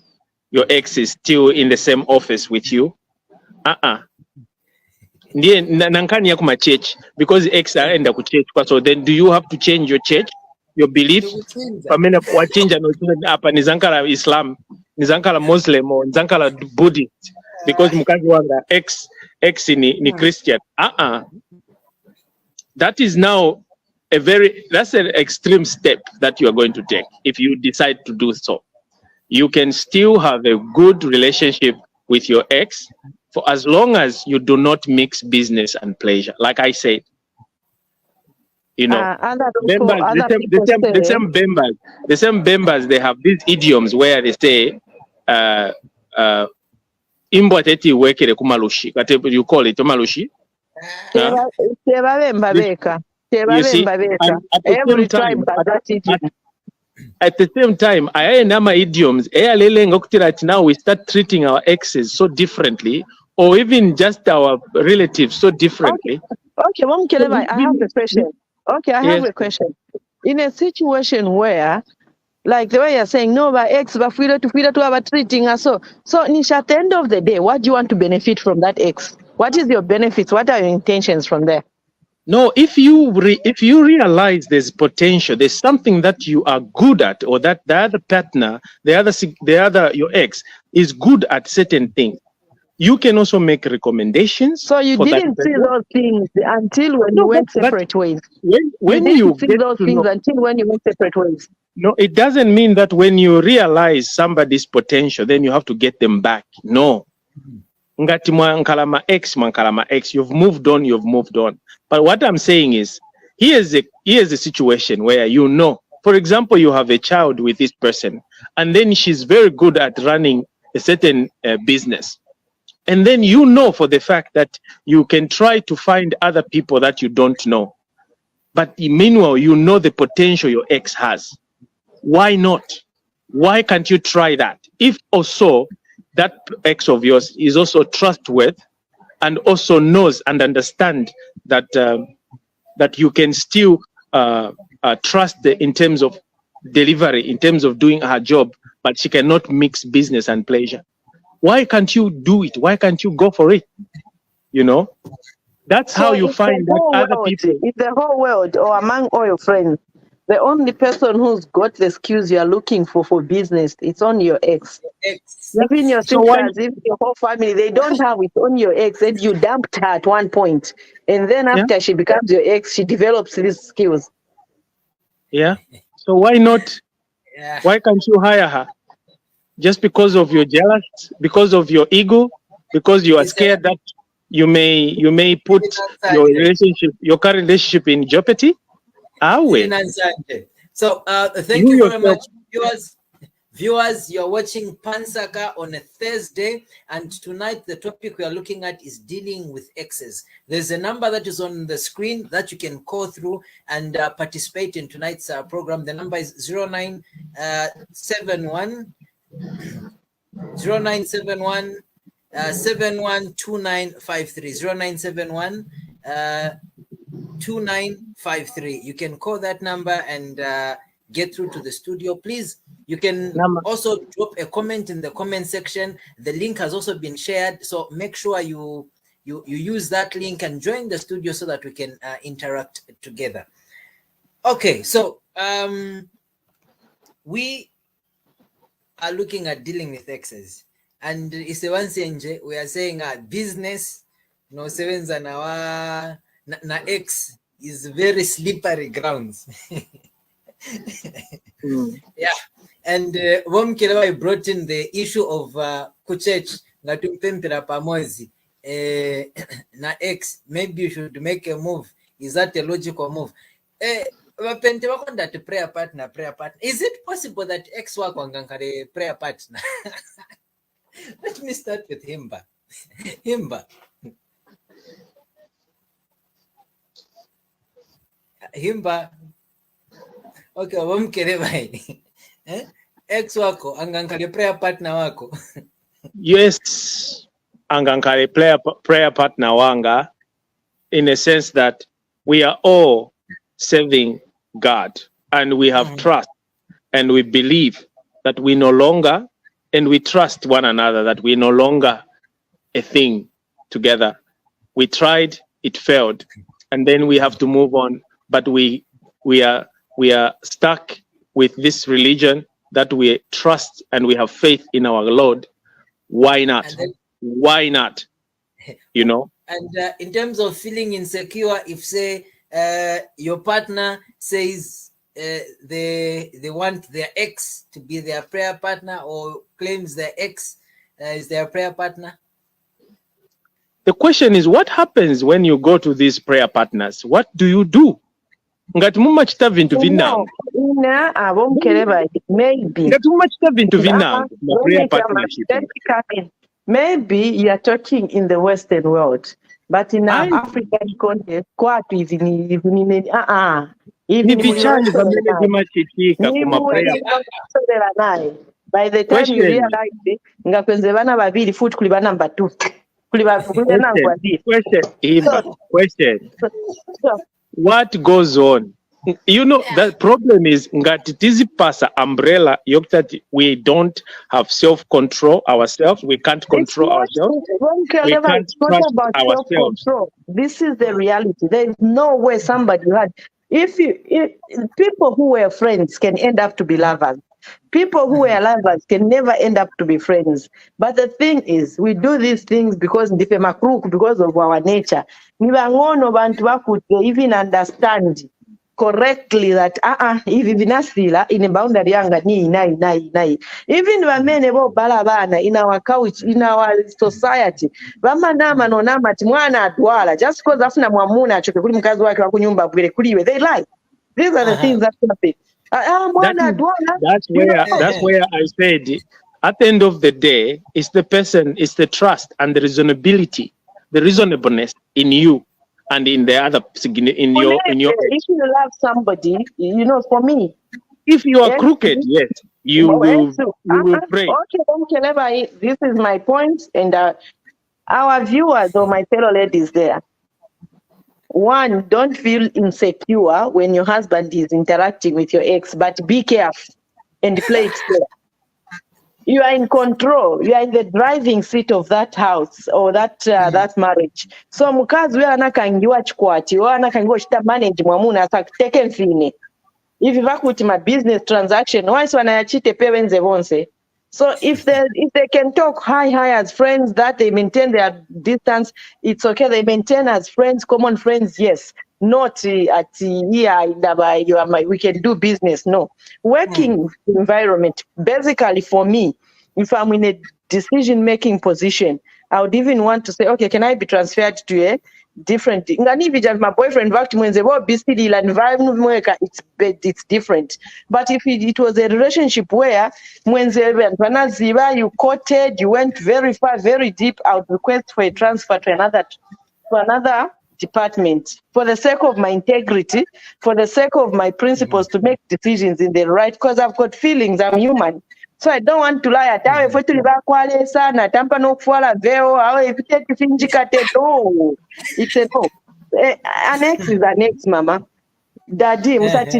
ex is still in the same office with you? Ndiye nankani ya kuma church because ex aenda ku church, so then do you have to change your church, your belief? Pamena wachinja no hapa ni Zankala Islam, ni Zankala Muslim or Zankala Buddhist because mkazi wanga ex ni Christian. That is now that's an extreme step that you are going to take. If you decide to do so, you can still have a good relationship with your ex for as long as you do not mix business and pleasure. Like I said, you know, the same Bembas, they have these idioms where they say, imbwateti wekere kumalushi. You call it malushi. You see, at the same time, I nama idioms. Now we start treating our exes so differently, or even just our relatives so differently. Okay, Mom Keleba, I have a question. Okay, I have a question. In a situation where, like the way you're saying, no, but ex, but we to have treating us so Nisha, at the end of the day, what do you want to benefit from that ex? What is your benefits? What are your intentions from there? No, if you realize there's potential, there's something that you are good at, or that the other partner, the other your ex is good at certain things, you can also make recommendations. So you didn't see those things until when you went separate ways. When you see those things until when you went separate ways. No, it doesn't mean that when you realize somebody's potential, then you have to get them back. No. Ngati mwankalama ex, you've moved on. But what I'm saying is, here's a situation where you know, for example, you have a child with this person, and then she's very good at running a certain business. And then you know for the fact that you can try to find other people that you don't know. But meanwhile, you know the potential your ex has. Why not? Why can't you try that? If also that ex of yours is also trustworthy and also knows and understand that that you can still trust in terms of delivery, in terms of doing her job, but she cannot mix business and pleasure. Why can't you do it? Why can't you go for it? You know, that's how you find that other people. In the whole world, or among all your friends, the only person who's got the skills you are looking for business, it's on your ex. Even your sisters, even your whole family, they don't have it, on your ex. And you dumped her at one point, and then after she becomes your ex, she develops these skills. Yeah. So why not? Why can't you hire her? Just because of your jealous, because of your ego, because you are scared that you may put your relationship, your current relationship, in jeopardy? So thank you very much, viewers. You're watching Nsaka on a Thursday, and tonight the topic we are looking at is dealing with exes. There's a number that is on the screen that you can call through and participate in tonight's program. The number is 0971 712953. 0971 2953. You can call that number and get through to the studio. Please, you can also drop a comment in the comment section. The link has also been shared, so make sure you use that link and join the studio so that we can interact together. Okay, so we are looking at dealing with exes, and it's a once we are saying business, sevens and our na ex is very slippery grounds. Yeah, and I brought in the issue of kuchech ngatumpempera pamozi na ex. Maybe you should make a move. Is that a logical move? That prayer partner. Is it possible that ex work on prayer partner? Let me start with Himba. Himba. Okay, wamkelebai. Ex wako angankale prayer partner wako. Yes, angankale prayer partner wanga, in a sense that we are all serving God, and we have trust, and we believe that we no longer, and we trust one another that we no longer a thing together. We tried, it failed, and then we have to move on. But we are stuck with this religion that we trust, and we have faith in our Lord. Why not? Why not? You know. And in terms of feeling insecure, if say your partner says they want their ex to be their prayer partner, or claims their ex is their prayer partner. The question is, what happens when you go to these prayer partners? What do you do? Maybe maybe you are talking in the Western world, but in our African context, by the time you realize question. What goes on? You know, the problem is ngati pasa umbrella yoktati, we don't have self-control ourselves. We can't control ourselves. We can't trust ourselves. This is the reality. There is no way somebody had. If people who were friends can end up to be lovers. People who were lovers can never end up to be friends. But the thing is, we do these things because of our nature. Even understand correctly that in a boundary even when men in our couch, in our society, just because they lie. These are the things that happen. That's where I said, at the end of the day, it's the person, it's the trust and the reasonableness in you and in the other, in your. If you love somebody, for me, if you are crooked, yes, you will pray. Okay, this is my point, and our viewers or my fellow ladies there, one, don't feel insecure when your husband is interacting with your ex, but be careful and play it fair. You are in control. You are in the driving seat of that house or that marriage. So mukazi we anakangiwa chikwati, we anakangiwa chita manage mwamuna asakuteke mfine. If you vakuti my business transaction, once wanayachite pewenze vonse. So if they can talk high as friends, that they maintain their distance, it's okay. They maintain as friends, common friends, yes. Not at we can do business. No. Working environment. Basically for me, if I'm in a decision-making position, I would even want to say, okay, can I be transferred to a different thing? My boyfriend it's different. But if it was a relationship where you courted, you went very far, very deep, I would request for a transfer to another department for the sake of my integrity, for the sake of my principles to make decisions in the right, because I've got feelings, I'm human. So I don't want to lie at all. If you no, it's a no. An ex is an ex, mama. Daddy, let's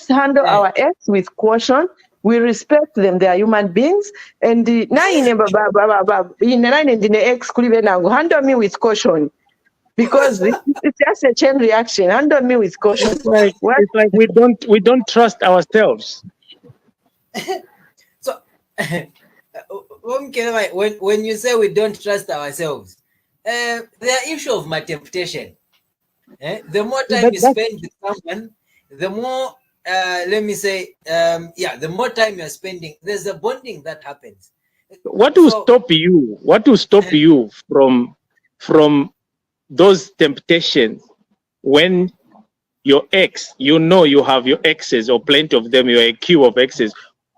handle our ex with caution. We respect them; they are human beings. And in the ex, handle me with caution, because it's just a chain reaction. Handle me with caution. It's like we don't trust ourselves. So, when you say we don't trust ourselves, the issue of my temptation. The more time you spend with someone, the more, the more time you're spending, there's a bonding that happens. What will stop you? What will stop you from those temptations when your ex, you know you have your exes or plenty of them, you're a queue of exes.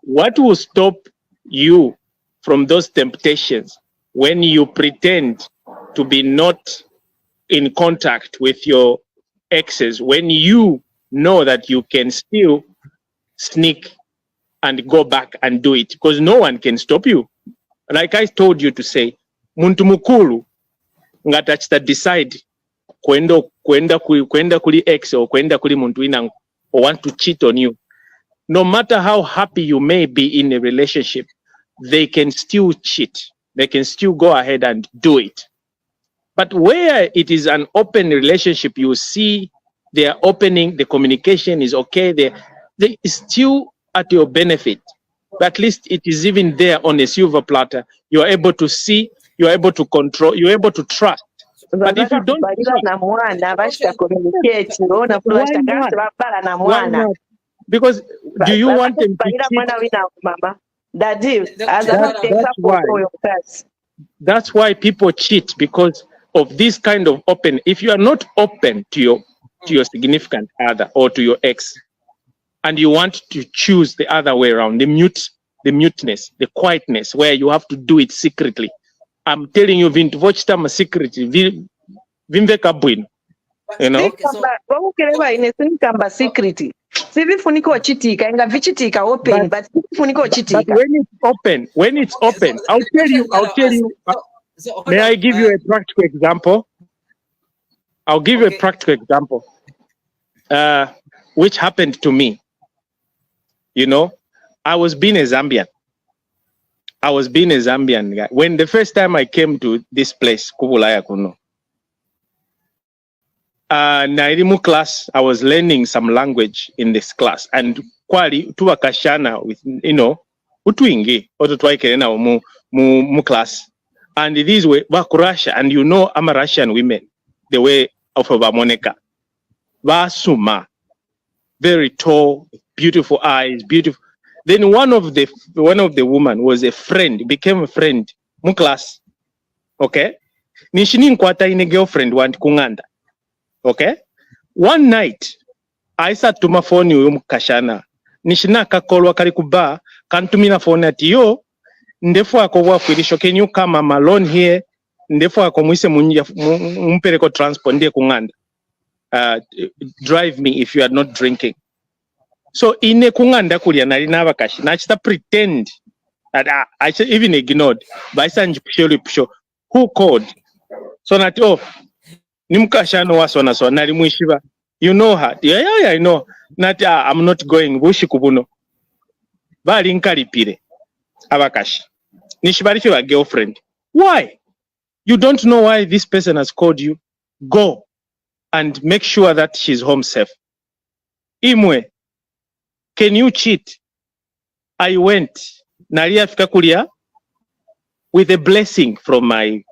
What will stop you from those temptations when you pretend to be not in contact with your exes, when you know that you can still sneak and go back and do it? Because no one can stop you. Like I told you to say, muntu mukulu ngatachita decide kwenda kuli ex or kwenda kuli muntu ina or want to cheat on you. No matter how happy you may be in a relationship, they can still cheat. They can still go ahead and do it. But where it is an open relationship, you see they are opening, the communication is okay, they is still at your benefit. But at least it is even there on a silver platter. You are able to see, you are able to control, you are able to trust. But if you don't why not? Because do you want them to cheat? That's why people cheat, because of this kind of open. If you are not open to your significant other or to your ex, and you want to choose the other way around, the muteness, the quietness, where you have to do it secretly. I'm telling you, watch them secretly. You know. Secretly. But when it's open, I'll tell you. May I give you a practical example? I'll give you a practical example, which happened to me. You know, I was being a Zambian guy. When the first time I came to this place, Kubulaya Kuno, Nairimu class, I was learning some language in this class, and kwali tuwa kashana with, you know, utuingi oto twaikena mu class, and these were back Russia, and you know I'm a Russian women, the way of a Monica, Vasuma, very tall, beautiful eyes, beautiful. Then one of the woman was a friend, became a friend mu class, okay. Nishini nkwata ine girlfriend want kunganda. Okay. One night, I sat to my phone kashana. Nishina kakolwa kari kuba kantumina phone ati yo ndefo akobwa kwirisho, can you come, I'm alone here, ndefo akomwise mpereko transport ndiye kunganda. Drive me if you are not drinking. So ine kunganda kulia nali nabakashi nachita pretend And I even ignored. But I said, who called? So that, oh, nimukashano wasona so nalimwishiba. You know her. Yeah, I know. Not I'm not going. Bushi kubuno. Bali nkalipire. Abakashi. Nishibarifi wa girlfriend. Why? You don't know why this person has called you? Go and make sure that she's home safe. Imwe, can you cheat? I went. Nalia fika kulia with a blessing from my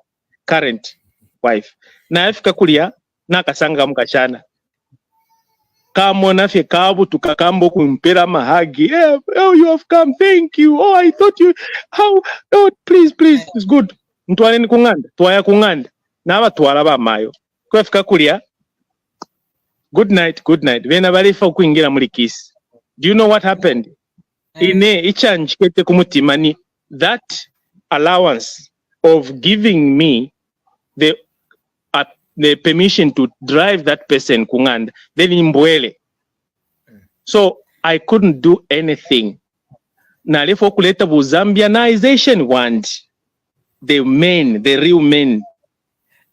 current wife. Na fika kulia nakasanga mukashana. Kamona fye kabu tukakambo kumpera mahagi. Oh, you have come. Thank you. Oh, I thought you. How? Oh, please. It's good. Ntwale ni kunganda. Twaya kunganda. Na abatwala ba mayo. Kwa fika kulia. Good night. Vena balifa kuingira muri kiss. Do you know what happened? Ine ichanjikete kumutimani. That allowance of giving me the permission to drive that person kunganda, then imbwele. So I couldn't do anything. Nalefo kuleta bu Zambianization want the real men.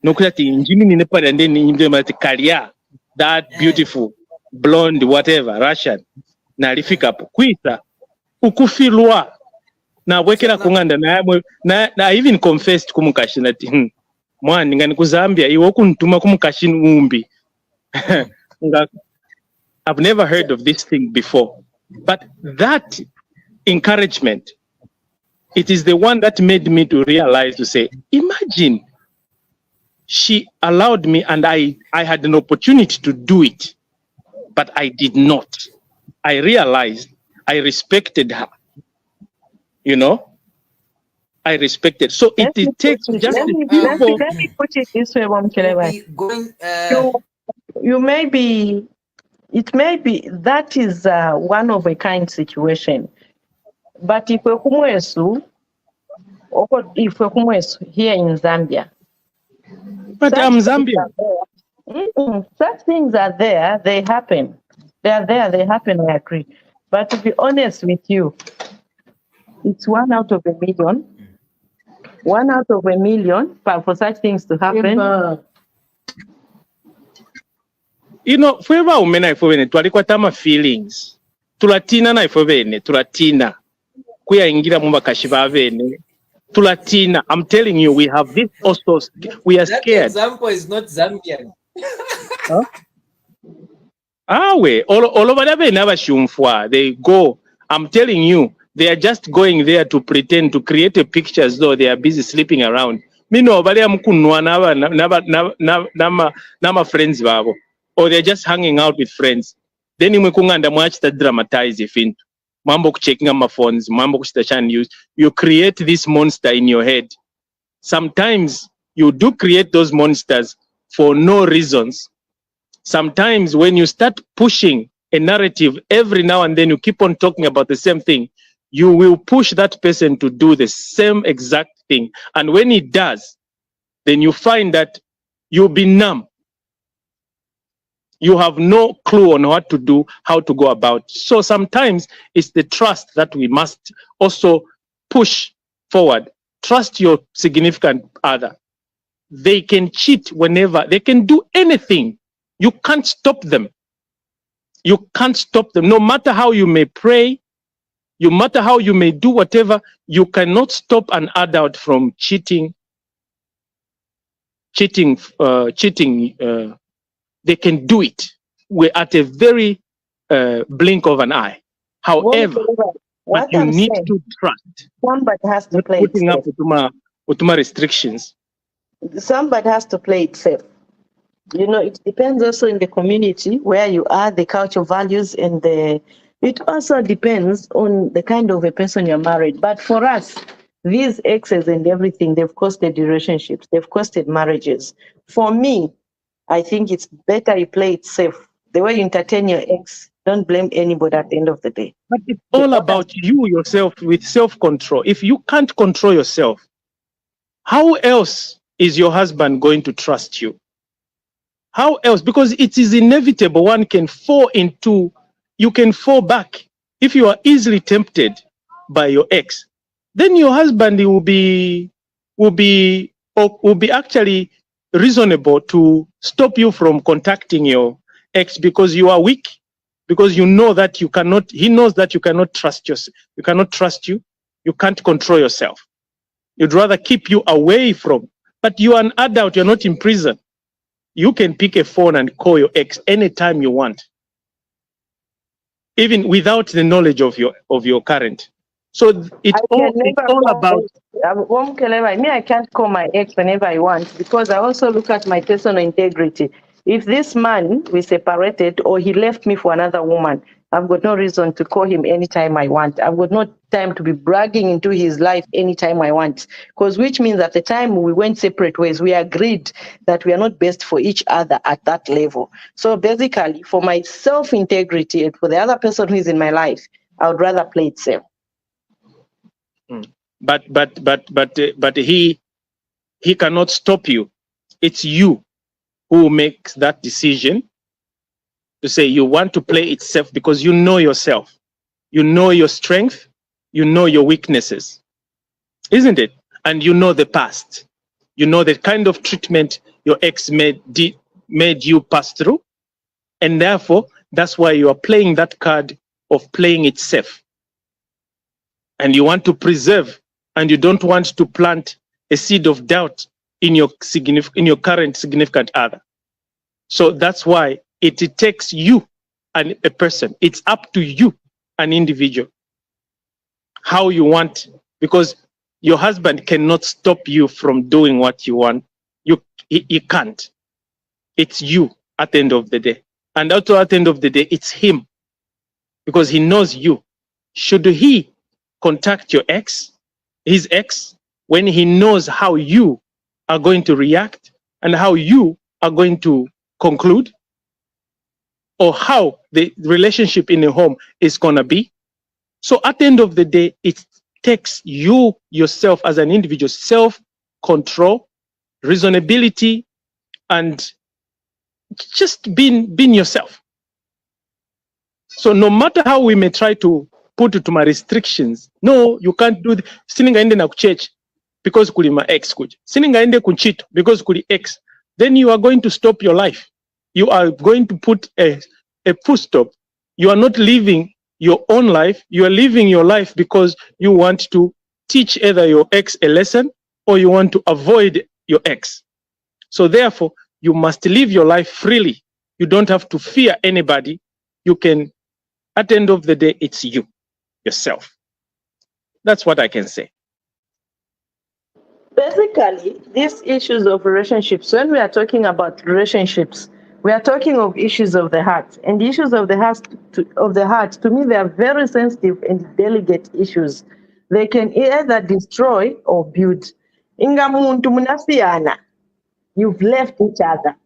Nokulati injini ninepa and then indemati Kalia, that beautiful blonde whatever Russian. Nalifika hapo kuita ukufilwa na wekera kunganda na even confessed kumukashina ati mwani ngani kuzambia iwo kuntuma kumukashini umbi. I've never heard of this thing before, but that encouragement, it is the one that made me to realize, to say, imagine she allowed me and I had an opportunity to do it, but I did not. I realized I respected her, you know. I respected. So it takes just let me put it this way, it may be that is one of a kind situation. But if we're here in Zambia. But I'm Zambian. Such things are there, they happen. They are there, they happen, I agree. But to be honest with you, it's 1 out of a million. 1 out of a million for such things to happen. You know, forever umena ifovene twalikuwa tama feelings. Tulatina na ifovene, tulatina. Kuya ingira mumba kashiba avene. Tulatina. I'm telling you, we have this also. We are scared. That example is not Zambian. Huh? All over there, never shumfwa. They go. I'm telling you, they are just going there to pretend to create a picture as though they are busy sleeping around. Me no, bali amukunwa nama friends babo. Or they're just hanging out with friends. Then you machita dramatize if into mambo checking on my phones, mambo kushitachan use. You create this monster in your head. Sometimes you do create those monsters for no reasons. Sometimes when you start pushing a narrative every now and then, you keep on talking about the same thing, you will push that person to do the same exact thing. And when he does, then you find that you'll be numb. You have no clue on what to do, how to go about. So sometimes it's the trust that we must also push forward. Trust your significant other. They can cheat whenever, they can do anything. You can't stop them. You can't stop them. No matter how you may pray, no matter how you may do whatever, you cannot stop an adult from cheating. They can do it. We're at a very blink of an eye. However, but you need to trust. Somebody has to play putting up with my restrictions. Somebody has to play it safe. You know, it depends also in the community where you are, the cultural values, and it also depends on the kind of a person you're married. But for us, these exes and everything, they've costed relationships, they've costed marriages. For me, I think it's better you play it safe. The way you entertain your ex, don't blame anybody at the end of the day. But it's all about you yourself with self-control. If you can't control yourself, how else is your husband going to trust you? How else? Because it is inevitable. One can fall into, you can fall back. If you are easily tempted by your ex, then your husband will be actually reasonable to stop you from contacting your ex because you are weak, because you know that he knows that you cannot trust yourself. You cannot trust you. You can't control yourself. You'd rather keep you away from, but you are an adult, you're not in prison. You can pick a phone and call your ex anytime you want, even without the knowledge of your current. So it's all about. I can't call my ex whenever I want because I also look at my personal integrity. If this man, we separated or he left me for another woman, I've got no reason to call him anytime I want. I've got no time to be bragging into his life anytime I want. Because which means at the time we went separate ways, we agreed that we are not best for each other at that level. So basically, for my self-integrity and for the other person who is in my life, I would rather play it safe. But he cannot stop you. It's you who makes that decision to say you want to play it safe because you know yourself. You know your strength. You know your weaknesses. Isn't it? And you know the past. You know the kind of treatment your ex made you pass through. And therefore, that's why you are playing that card of playing it safe. And you want to preserve, and you don't want to plant a seed of doubt in your current significant other. So that's why it takes you and a person. It's up to you, an individual, how you want, because your husband cannot stop you from doing what you want. He can't. It's you at the end of the day. And also at the end of the day, it's him, because he knows you. Should he contact your ex, his ex, when he knows how you are going to react and how you are going to conclude, or how the relationship in the home is going to be? So at the end of the day, it takes you yourself as an individual, self-control, reasonability, and just being yourself. So no matter how we may try to put it to my restrictions, no, you can't do siningaende na kuchurch because kuli my ex kuja, siningaende kunchito because kuli ex, then you are going to stop your life. You are going to put a full stop. You are not living your own life. You are living your life because you want to teach either your ex a lesson or you want to avoid your ex. So therefore, you must live your life freely. You don't have to fear anybody. You can, at the end of the day, it's you, yourself. That's what I can say. Basically, these issues of relationships, when we are talking about relationships, we are talking of issues of the heart. And the issues of the heart, to me, they are very sensitive and delicate issues. They can either destroy or build. Inga muntu munasiyana. You've left each other.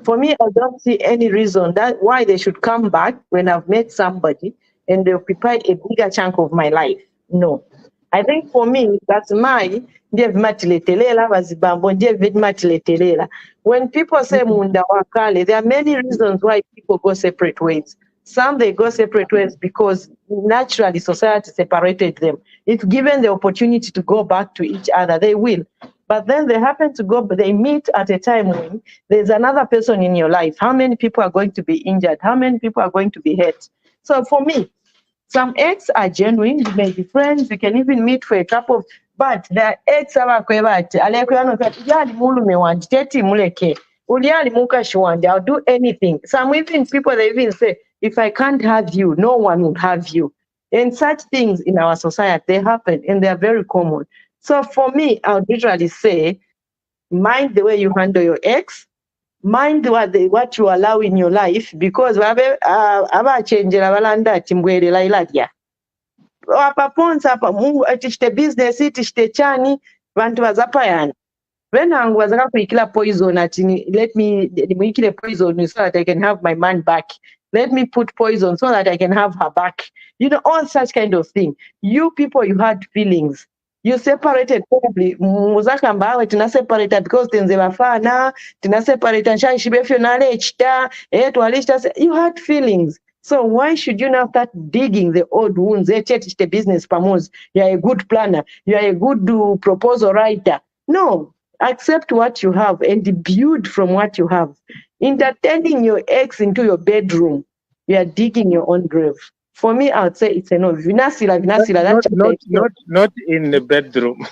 For me, I don't see any reason that why they should come back when I've met somebody and they occupied a bigger chunk of my life. No. I think for me, that's my when people say munda wakale, there are many reasons why people go separate ways. Some they go separate ways because naturally society separated them. If given the opportunity to go back to each other, they will. But then they happen to go, but they meet at a time when there's another person in your life. How many people are going to be injured? How many people are going to be hurt? So for me, some ex are genuine. You may be friends. You can even meet for a couple of, but the ex are I'll do anything. Some even people, they even say, if I can't have you, no one will have you. And such things in our society, they happen and they're very common. So for me, I would literally say, mind the way you handle your ex, mind what you allow in your life, because business chani vantu vazapayana. When I was going poison, let me poison so that I can have my man back. Let me put poison so that I can have her back. You know, all such kind of thing. You people, you had feelings. You separated probably. Muzakamba tina separated because tenze bafana tina separated. You had feelings. So why should you now start digging the old wounds? The business pamos. You are a good planner. You are a good proposal writer. No, accept what you have and build from what you have. Entertaining your ex into your bedroom, you are digging your own grave. For me, I would say it's a no. Vinasila. Not in the bedroom.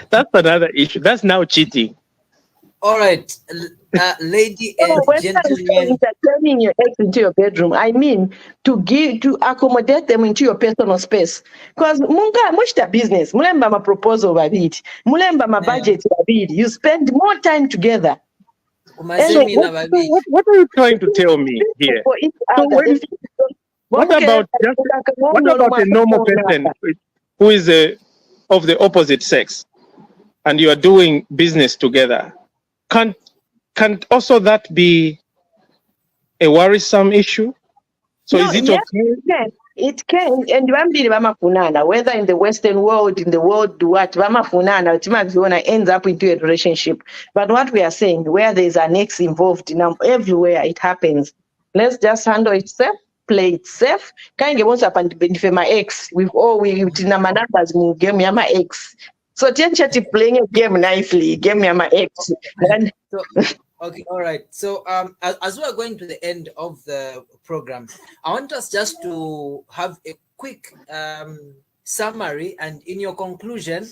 That's another issue. That's now cheating. All right, lady and when gentlemen. Entertaining your ex into your bedroom, I mean to accommodate them into your personal space. Because munga mushta business, mulemba ma proposal babidi, mulemba ma budget babidi. You spend more time together. What are you trying to tell me here? What about a normal person who is of the opposite sex, and you are doing business together? Can't also that be a worrisome issue? So is it okay? It can, and whether in the Western world, in the world what Vamafunana ends up into a relationship. But what we are saying, where there is an ex involved, everywhere it happens. Let's just handle it safe, play it safe. Can't get once up and benefit my ex. We've game me my ex. So Tianchati playing a game nicely, game me my ex. Okay, all right. So as we are going to the end of the program, I want us just to have a quick summary, and in your conclusion,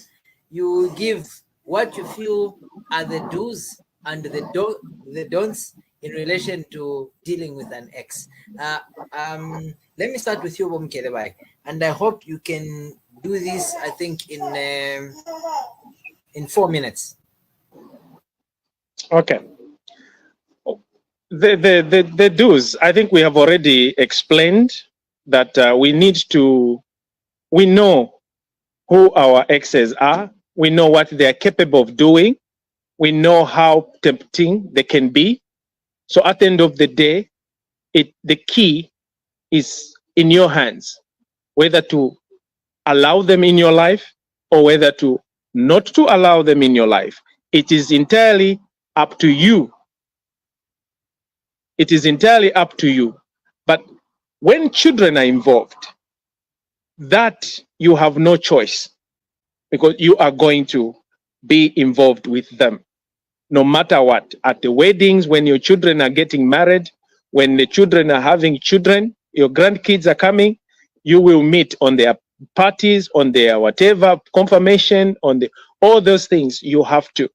you give what you feel are the do's and the don'ts in relation to dealing with an ex. Let me start with you, Bomkerebai, and I hope you can do this, I think, in 4 minutes. Okay. The do's, I think we have already explained that we know who our exes are, we know what they are capable of doing, we know how tempting they can be. So at the end of the day, the key is in your hands, whether to allow them in your life or whether to not to allow them in your life. It is entirely up to you. It is entirely up to you. But when children are involved, that you have no choice, because you are going to be involved with them no matter what. At the weddings, when your children are getting married, when the children are having children, your grandkids are coming, you will meet on their parties, on their whatever, confirmation, on all those things you have to.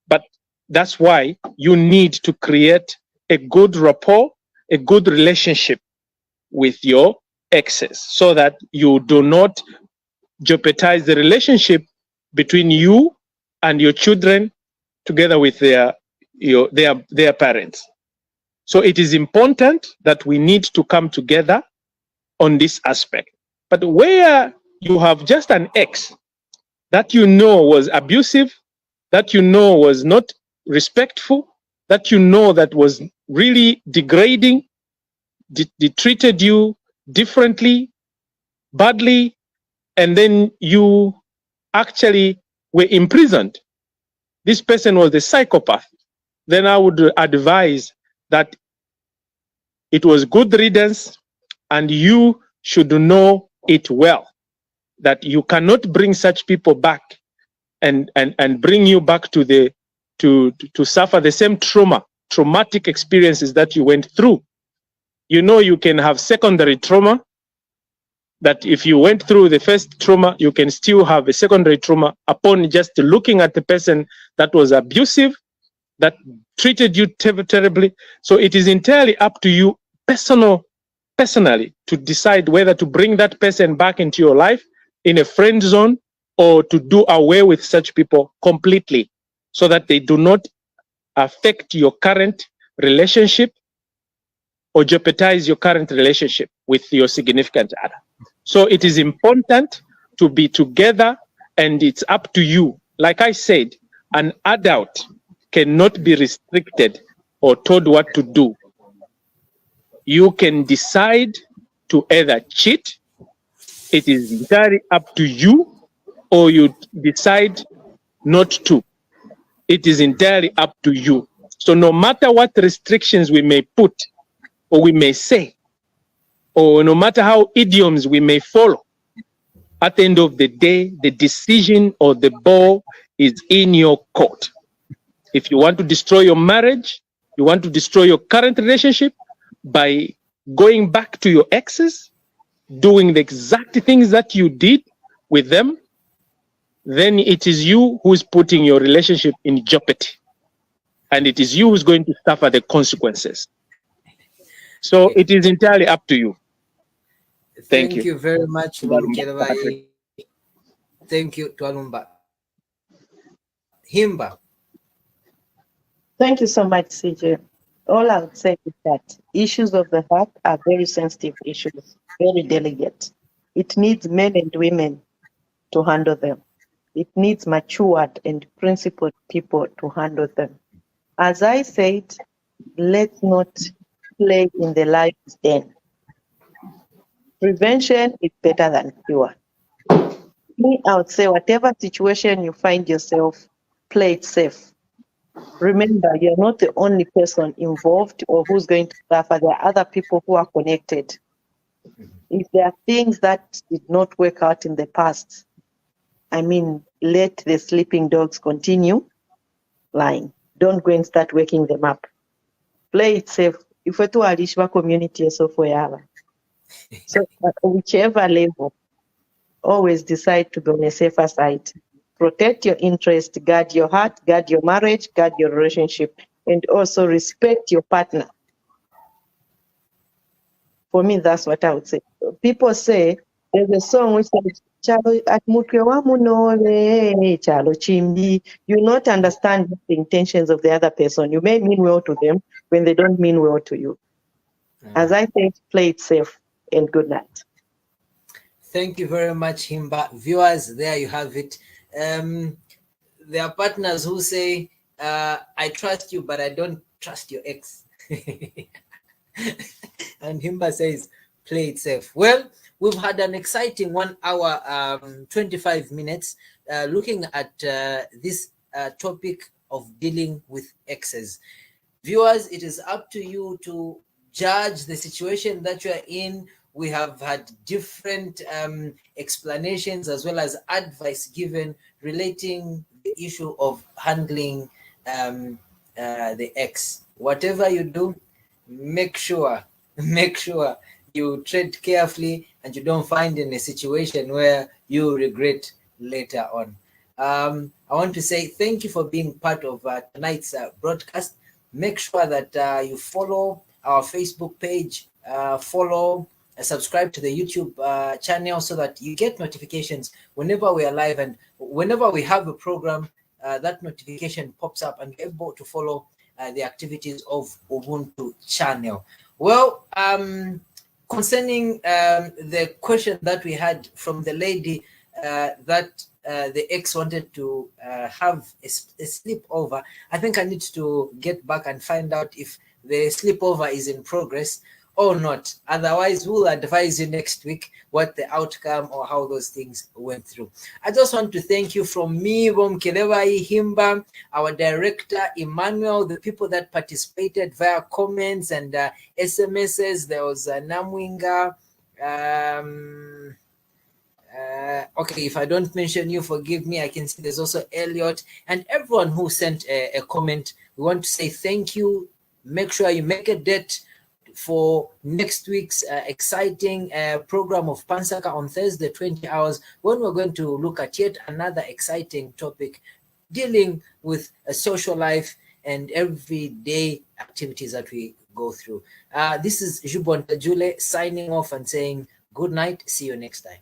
But that's why you need to create a good rapport, a good relationship with your exes, so that you do not jeopardize the relationship between you and your children together with their parents. So it is important that we need to come together on this aspect. But where you have just an ex that you know was abusive, that you know was not respectful, that you know that was really degrading, they treated you differently, badly, and then you actually were imprisoned. This person was a psychopath. Then I would advise that it was good riddance, and you should know it well, that you cannot bring such people back and bring you back to suffer the same traumatic experiences that you went through. You know, you can have secondary trauma, that if you went through the first trauma, you can still have a secondary trauma upon just looking at the person that was abusive, that treated you terribly. So it is entirely up to you personally to decide whether to bring that person back into your life in a friend zone, or to do away with such people completely, so that they do not affect your current relationship or jeopardize your current relationship with your significant other. So it is important to be together, and it's up to you. Like I said, an adult cannot be restricted or told what to do. You can decide to either cheat, it is entirely up to you, or you decide not to. It is entirely up to you. So no matter what restrictions we may put or we may say, or no matter how idioms we may follow, at the end of the day, the decision or the ball is in your court. If you want to destroy your marriage, you want to destroy your current relationship by going back to your exes, doing the exact things that you did with them, then it is you who is putting your relationship in jeopardy. And it is you who's going to suffer the consequences. So it is entirely up to you. Thank you. You very much, Mkelevai. Thank you, Twalumba. Himba. Thank you so much, CJ. All I would say is that issues of the heart are very sensitive issues, very delicate. It needs men and women to handle them. It needs matured and principled people to handle them. As I said, let's not play in the lion's den. Prevention is better than cure. Me, I would say whatever situation you find yourself, play it safe. Remember, you're not the only person involved or who's going to suffer. There are other people who are connected. If there are things that did not work out in the past, let the sleeping dogs continue lying. Don't go and start waking them up. Play it safe. If we to Alishba community, so forever. So at whichever level, always decide to be on a safer side. Protect your interest, guard your heart, guard your marriage, guard your relationship, and also respect your partner. For me, that's what I would say. People say, there's a song which says, Chalo at mutwe wa munole, chalo chimbi. You not understand the intentions of the other person. You may mean well to them when they don't mean well to you. As I said, play it safe and good night. Thank you very much, Himba. Viewers, there you have it. There are partners who say, I trust you, but I don't trust your ex. And Himba says, play it safe. Well, we've had an exciting 1 hour, 25 minutes looking at this topic of dealing with exes. Viewers, it is up to you to judge the situation that you are in. We have had different explanations as well as advice given relating the issue of handling the ex. Whatever you do, make sure you tread carefully and you don't find in a situation where you regret later on. I want to say thank you for being part of tonight's broadcast. Make sure that you follow our Facebook page, subscribe to the YouTube channel so that you get notifications whenever we are live, and whenever we have a program, that notification pops up and you're able to follow the activities of Ubuntu channel. Well, concerning the question that we had from the lady that the ex wanted to have a sleepover, I think I need to get back and find out if the sleepover is in progress or not. Otherwise, we'll advise you next week what the outcome or how those things went through. I just want to thank you from me, Mkelevai, Himba, our director, Emmanuel, the people that participated via comments and SMSs. There was Namwinga. Okay, if I don't mention you, forgive me. I can see there's also Elliot and everyone who sent a comment. We want to say thank you. Make sure you make a date for next week's exciting program of Pansaka on Thursday, 20 hours, when we're going to look at yet another exciting topic dealing with a social life and everyday activities that we go through. This is Jubon Tajule signing off and saying good night. See you next time.